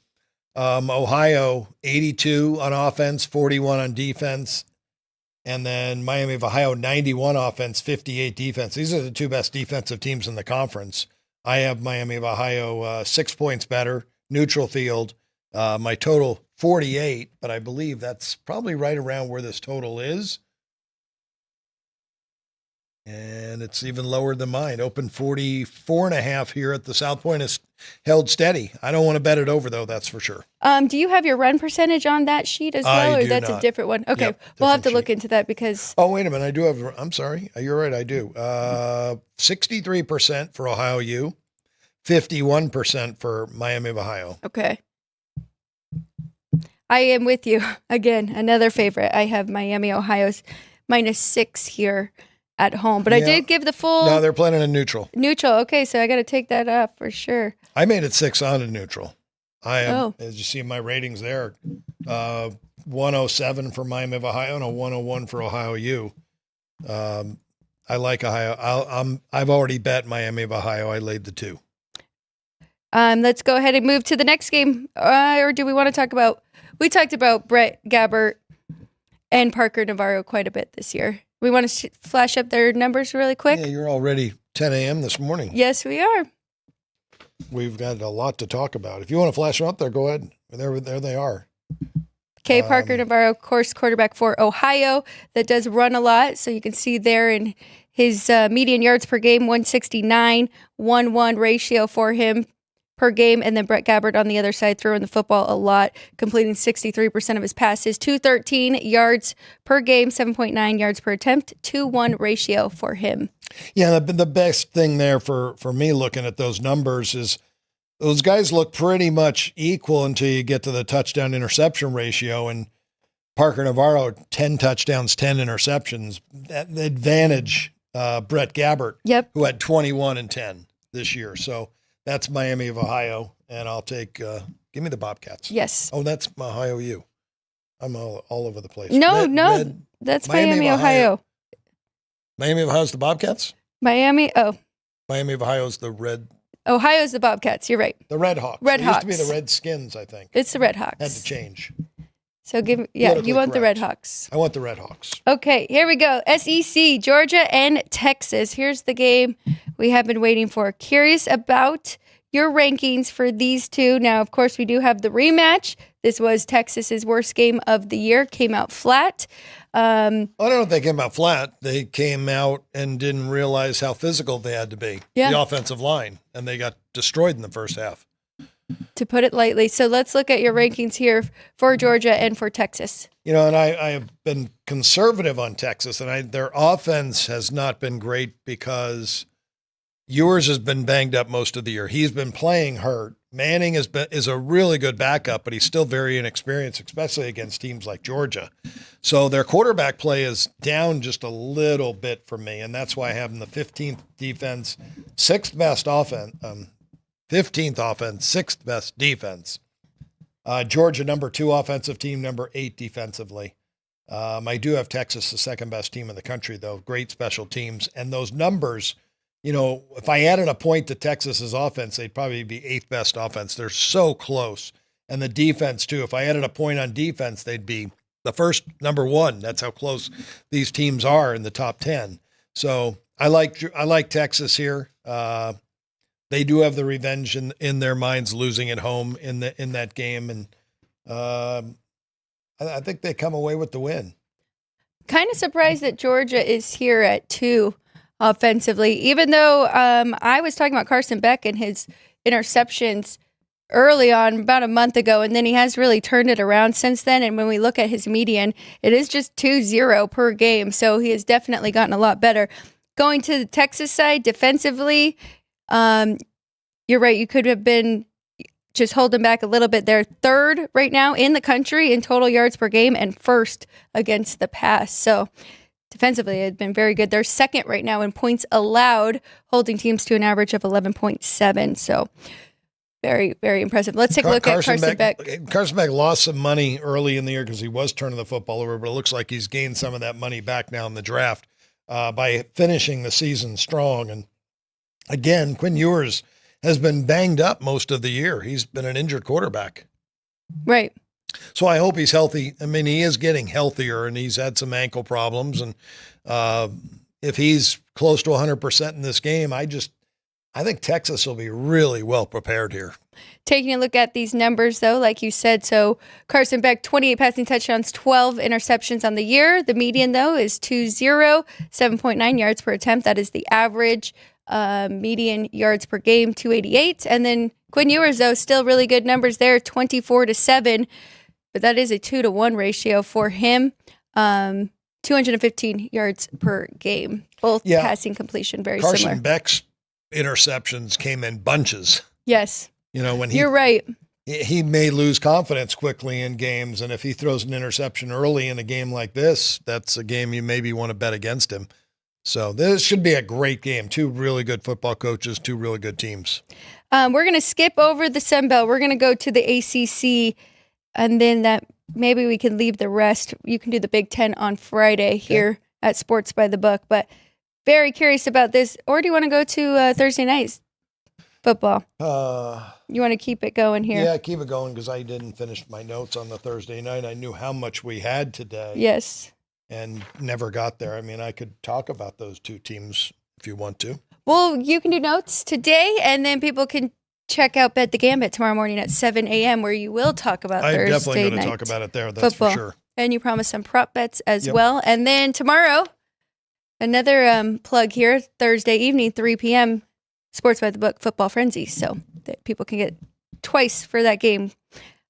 Ohio, 82 on offense, 41 on defense. And then Miami of Ohio, 91 offense, 58 defense. These are the two best defensive teams in the conference. I have Miami of Ohio 6 points better, neutral field. My total 48, but I believe that's probably right around where this total is. And it's even lower than mine. Open 44.5 here at the South Point. Is held steady. I don't want to bet it over, though, that's for sure. Do you have your run percentage on that sheet as well, I or do that's not. a different one? Okay, Yep, we'll have to different look sheet. into that, because Oh, wait a minute. I do have, I'm sorry. You're right. I do. 63% for Ohio U, 51% for Miami of Ohio. okay. I am with you. Again, another favorite. I have Miami, Ohio's -6 here at home, but I Yeah. did give the full No, they're playing in a neutral. neutral. Okay, so I got to take that up for sure. I made it 6 on a neutral. I am, Oh. as you see in my ratings there, 107 for Miami of Ohio and a 101 for Ohio U. I like Ohio. I've already bet Miami of Ohio. I laid the 2. Let's go ahead and move to the next game. Or do we want to talk about? We talked about Brett Gabbert and Parker Navarro quite a bit this year. We want to flash up their numbers really quick. Yeah, you're already 10 a.m. this morning. Yes, we are. We've got a lot to talk about. If you want to flash them up there, go ahead. There they are. Okay, Parker Navarro, of course, quarterback for Ohio, that does run a lot. So you can see there in his median yards per game, 169, 1-1 ratio for him per game. And then Brett Gabbert on the other side, throwing the football a lot, completing 63% of his passes, 213 yards per game, 7.9 yards per attempt, 2-1 ratio for him. Yeah, the best thing there for me looking at those numbers is those guys look pretty much equal until you get to the touchdown interception ratio. And Parker Navarro, 10 touchdowns, 10 interceptions. That the advantage Brett Gabbert, Yep. who had 21 and 10 this year. So that's Miami of Ohio, and I'll take. Give me the Bobcats. Yes. Oh, that's Ohio U. I'm all over the place. No, Red- that's Miami Miami, of Ohio. Ohio. Miami of Ohio's the Bobcats. Miami. Oh, Miami of Ohio's the red. Ohio's the Bobcats. You're right. The Red Hawks. Red It used to be Hawks. the Redskins, I think. It's the Red Hawks. Had to change. So you Politically want the Red correct. Hawks. I want the Red Hawks. Okay, here we go. SEC, Georgia and Texas. Here's the game we have been waiting for. Curious about your rankings for these two. Now, of course, we do have the rematch. This was Texas's worst game of the year. Came out flat. I don't know if they came out flat. They came out and didn't realize how physical they had to be. Yeah. The offensive line, and they got destroyed in the first half. To put it lightly. So let's look at your rankings here for Georgia and for Texas. And I have been conservative on Texas, and their offense has not been great because Ewers has been banged up most of the year. He's been playing hurt. Manning is a really good backup, but he's still very inexperienced, especially against teams like Georgia. So their quarterback play is down just a little bit for me, and that's why I have them the 15th defense, 6th best offense, 15th offense, 6th best defense. Georgia, number 2 offensive team, number 8 defensively. I do have Texas, the 2nd best team in the country, though. Great special teams. And those numbers, if I added a point to Texas's offense, they'd probably be 8th best offense. They're so close. And the defense, too. If I added a point on defense, they'd be the first number 1. That's how close these teams are in the top 10. So I like Texas here. They do have the revenge in their minds, losing at home in that game. And I think they come away with the win. Kind of surprised that Georgia is here at 2 offensively, even though I was talking about Carson Beck and his interceptions early on about a month ago, and then he has really turned it around since then. And when we look at his median, it is just 2-0 per game. So he has definitely gotten a lot better. Going to the Texas side defensively, you're right. You could have been just holding back a little bit. They're 3rd right now in the country in total yards per game and 1st against the pass. So defensively, it's been very good. They're 2nd right now in points allowed, holding teams to an average of 11.7. So very, very impressive. Let's take a look at Carson Beck. Carson Beck lost some money early in the year because he was turning the football over, but it looks like he's gained some of that money back now in the draft by finishing the season strong. And again, Quinn Ewers has been banged up most of the year. He's been an injured quarterback. Right. So I hope he's healthy. I mean, he is getting healthier, and he's had some ankle problems. And if he's close to 100% in this game, I think Texas will be really well prepared here. Taking a look at these numbers, though, like you said, so Carson Beck, 28 passing touchdowns, 12 interceptions on the year. The median, though, is 2-0, 7.9 yards per attempt. That is the average. Median yards per game, 288. And then Quinn Ewers, though, still really good numbers there, 24-7. But that is a 2-to-1 ratio for him. 215 yards per game. Both passing completion, very similar. Carson Beck's interceptions came in bunches. Yes. When you're right. He may lose confidence quickly in games, and if he throws an interception early in a game like this, that's a game you maybe want to bet against him. So this should be a great game. 2 really good football coaches, 2 really good teams. We're going to skip over the Sun Belt. We're going to go to the ACC, and then that maybe we can leave the rest. You can do the Big Ten on Friday here at Sports by the Book. But very curious about this. Or do you want to go to Thursday night football? You want to keep it going here? Yeah, keep it going because I didn't finish my notes on the Thursday night. I knew how much we had today. Yes. And never got there. I mean, I could talk about those 2 teams if you want to. Well, you can do notes today, and then people can check out Bet the Gambit tomorrow morning at 7 a.m. where you will talk about Thursday night. I'm definitely going to talk about it there. That's football. For sure. And you promised some prop bets as well. And then tomorrow, another plug here, Thursday evening, 3 p.m., Sports by the Book Football Frenzy. So that people can get twice for that game.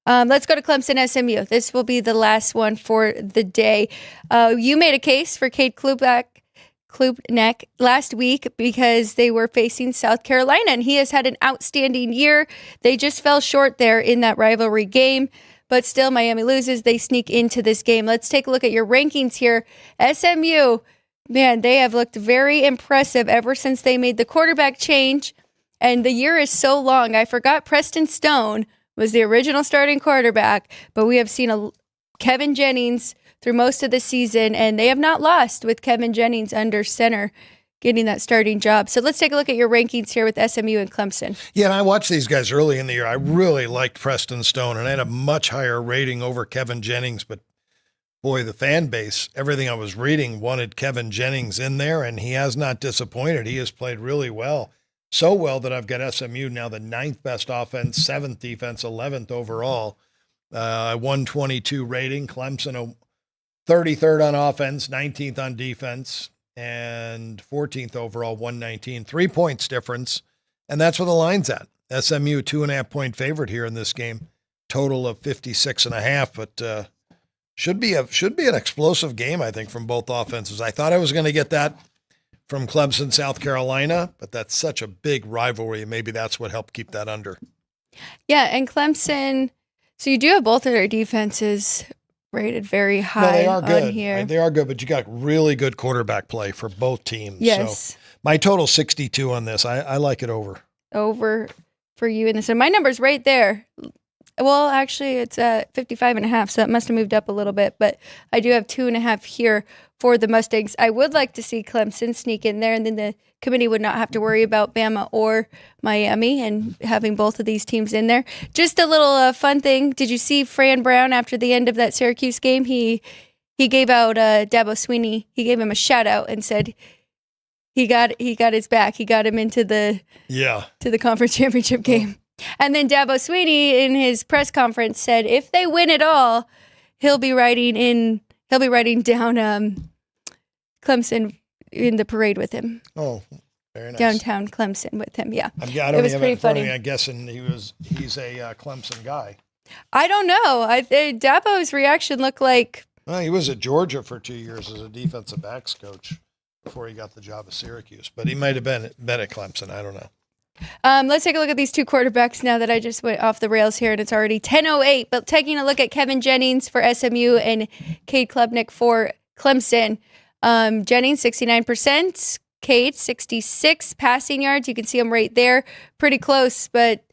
Let's go to Clemson SMU. This will be the last one for the day. You made a case for Cade Klubnik last week because they were facing South Carolina, and he has had an outstanding year. They just fell short there in that rivalry game, but still Miami loses. They sneak into this game. Let's take a look at your rankings here. SMU, man, they have looked very impressive ever since they made the quarterback change, and the year is so long. I forgot Preston Stone was the original starting quarterback, but we have seen Kevin Jennings through most of the season, and they have not lost with Kevin Jennings under center getting that starting job. So let's take a look at your rankings here with SMU and Clemson. Yeah, and I watched these guys early in the year. I really liked Preston Stone, and I had a much higher rating over Kevin Jennings, but boy, the fan base, everything I was reading wanted Kevin Jennings in there, and he has not disappointed. He has played really well. So well that I've got SMU now the 9th best offense, 7th defense, 11th overall, 122 rating. Clemson, a 33rd on offense, 19th on defense, and 14th overall, 119. 3 points difference, and that's where the line's at. SMU, 2.5 point favorite here in this game, total of 56.5, but should be an explosive game, I think, from both offenses. I thought I was going to get that from Clemson, South Carolina, but that's such a big rivalry. Maybe that's what helped keep that under. Yeah, and Clemson, so you do have both of their defenses rated very high they are good. on here. They are good, but you got really good quarterback play for both teams. Yes. So my total 62 on this. I like it over. Over for you in this. And my number's right there. Well, actually, it's 55.5, so that must have moved up a little bit. But I do have 2.5 here for the Mustangs. I would like to see Clemson sneak in there, and then the committee would not have to worry about Bama or Miami and having both of these teams in there. Just a little fun thing. Did you see Fran Brown after the end of that Syracuse game? He gave out Dabo Swinney. He gave him a shout out and said he got his back. He got him into the to the conference championship game. And then Dabo Swinney in his press conference said if they win it all, he'll be riding down Clemson in the parade with him. Oh, very nice. Downtown Clemson with him. Yeah. I don't it was even pretty have it in front of funny. me. I'm guessing he's a Clemson guy. I don't know. Dabo's reaction looked like Well, he was at Georgia for 2 years as a defensive backs coach before he got the job at Syracuse, but he might have been at Clemson. I don't know. let's take a look at these two quarterbacks now that I just went off the rails here, and it's already 10:08. But taking a look at Kevin Jennings for SMU and Cade Klubnik for Clemson. Jennings, 69%. Cade, 66 passing yards. You can see him right there. Pretty close, but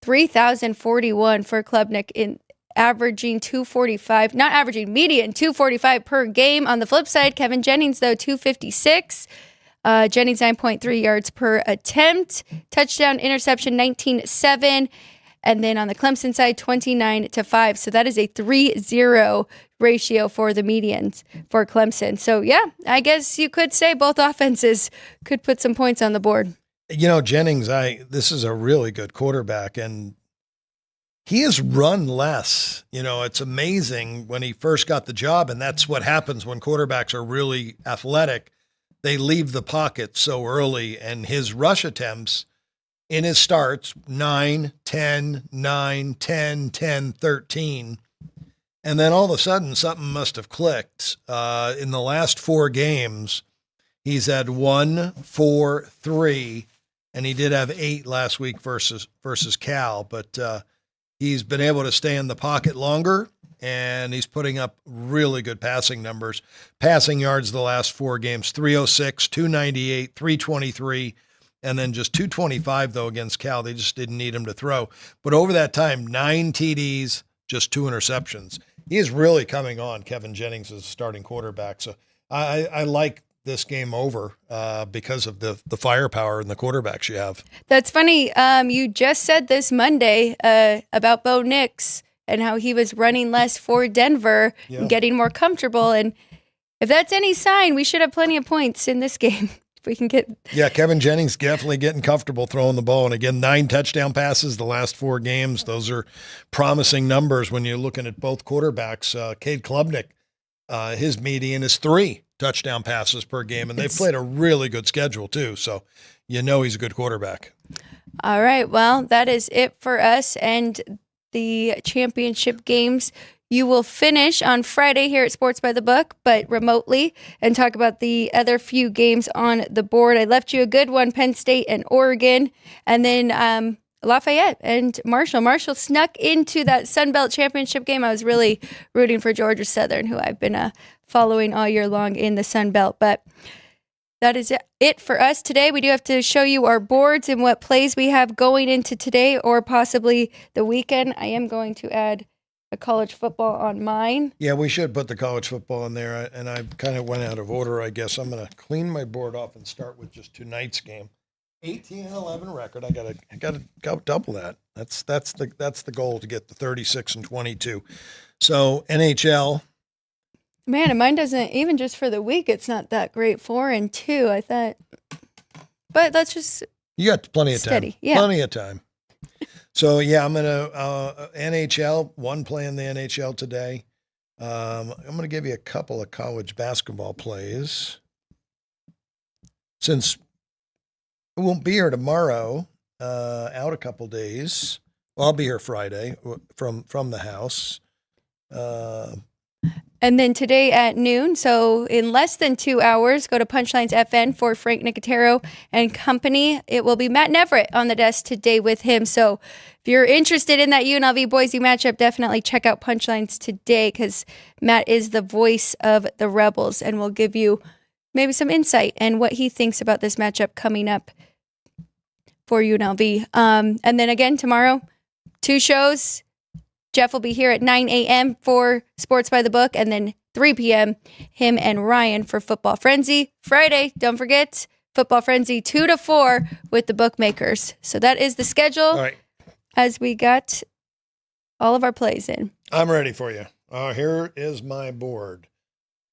3,041 for Klubnik in averaging 245. Not averaging, median 245 per game. On the flip side, Kevin Jennings, though, 256. Jennings 9.3 yards per attempt. Touchdown, interception 19-7. And then on the Clemson side, 29-5. So that is a 3-0 ratio for the medians for Clemson. So yeah, I guess you could say both offenses could put some points on the board. You know, Jennings, this is a really good quarterback, and he has run less. You know, it's amazing when he first got the job, and that's what happens when quarterbacks are really athletic. They leave the pocket so early, and his rush attempts in his starts, 9, 10, 9, 10, 10, 13. And then all of a sudden, something must have clicked. In the last 4 games, he's had 1, 4, 3, and he did have 8 last week versus Cal. But he's been able to stay in the pocket longer, and he's putting up really good passing numbers. Passing yards the last 4 games, 306, 298, 323, and then just 225, though, against Cal. They just didn't need him to throw. But over that time, 9 TDs, just 2 interceptions. He is really coming on, Kevin Jennings, as starting quarterback. So I like this game over because of the firepower and the quarterbacks you have. That's funny. You just said this Monday about Bo Nix and how he was running less for Denver, and getting more comfortable. And if that's any sign, we should have plenty of points in this game. If we can get. Yeah, Kevin Jennings definitely getting comfortable throwing the ball. And again, 9 touchdown passes the last 4 games. Those are promising numbers when you're looking at both quarterbacks. Cade Klubnik, his median is 3 touchdown passes per game, and they've played a really good schedule too. So you know he's a good quarterback. All right. Well, that is it for us and the championship games. You will finish on Friday here at Sports by the Book, but remotely, and talk about the other few games on the board. I left you a good one, Penn State and Oregon, and then Lafayette and Marshall. Marshall snuck into that Sun Belt Championship game. I was really rooting for Georgia Southern, who I've been following all year long in the Sun Belt. But that is it for us today. We do have to show you our boards and what plays we have going into today or possibly the weekend. I am going to add a college football on mine. Yeah, we should put the college football in there, and I kind of went out of order, I guess. I'm going to clean my board off and start with just tonight's game. 18-11 record. I gotta go double that. That's the goal, to get the 36-22. So NHL. Man, and mine doesn't, even just for the week, it's not that great. 4-2, I thought. But let's just. You got plenty of time. Steady. Yeah. Plenty of time. So yeah, I'm gonna NHL. One play in the NHL today. I'm gonna give you a couple of college basketball plays. Since I won't be here tomorrow, out a couple days. Well, I'll be here Friday from the house. And And then today at noon, so in less than 2 hours, go to Punchlines FN for Frank Nicotero and company. It will be Matt Neverett on the desk today with him. So if you're interested in that UNLV Boise matchup, definitely check out Punchlines today because Matt is the voice of the Rebels and will give you maybe some insight and what he thinks about this matchup coming up for UNLV. And then again, tomorrow, 2 shows. Jeff will be here at 9 a.m. for Sports by the Book, and then 3 p.m., him and Ryan for Football Frenzy. Friday, don't forget, Football Frenzy 2 to 4 with the bookmakers. So that is the schedule. All right. As we got all of our plays in. I'm ready for you. Here is my board.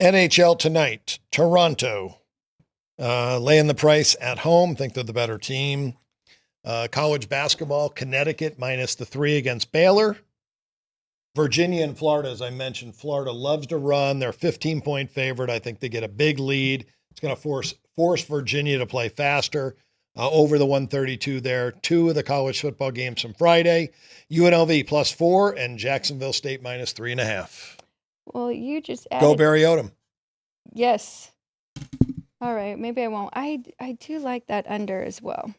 NHL tonight, Toronto. Laying the price at home. Think they're the better team. College basketball, Connecticut minus the 3 against Baylor. Virginia and Florida, as I mentioned, Florida loves to run. They're a 15-point favorite. I think they get a big lead. It's going to force Virginia to play faster. Over the 132 there. 2 of the college football games from Friday. UNLV +4 and Jacksonville State minus 3.5. Well, you just added. Go Barry Odom. Yes. All right. Maybe I won't. I do like that under as well.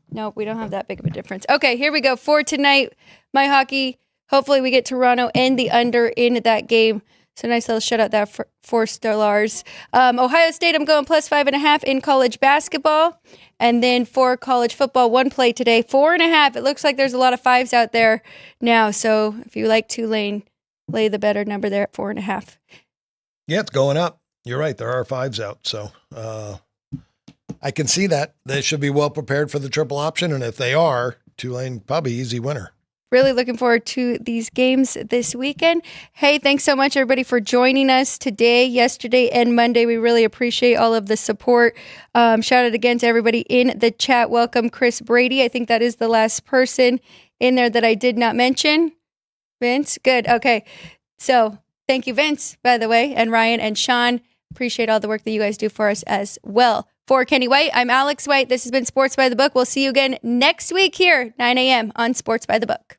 Nope, we don't have that big of a difference. Okay, here we go. For tonight, my hockey. Hopefully we get Toronto and the under in that game. So nice little shutout there for Stellars. Ohio State, I'm going +5.5 in college basketball. And then for college football, 1 play today, 4.5. It looks like there's a lot of 5s out there now. So if you like Tulane, lay the better number there at 4.5. Yeah, it's going up. You're right. There are 5s out. So I can see that. They should be well prepared for the triple option. And if they are, Tulane probably easy winner. Really looking forward to these games this weekend. Hey, thanks so much, everybody, for joining us today, yesterday, and Monday. We really appreciate all of the support. Shout out again to everybody in the chat. Welcome, Chris Brady. I think that is the last person in there that I did not mention. Vince? Good. Okay. So thank you, Vince, by the way, and Ryan and Sean. Appreciate all the work that you guys do for us as well. For Kenny White, I'm Alex White. This has been Sports by the Book. We'll see you again next week here, 9 a.m. on Sports by the Book.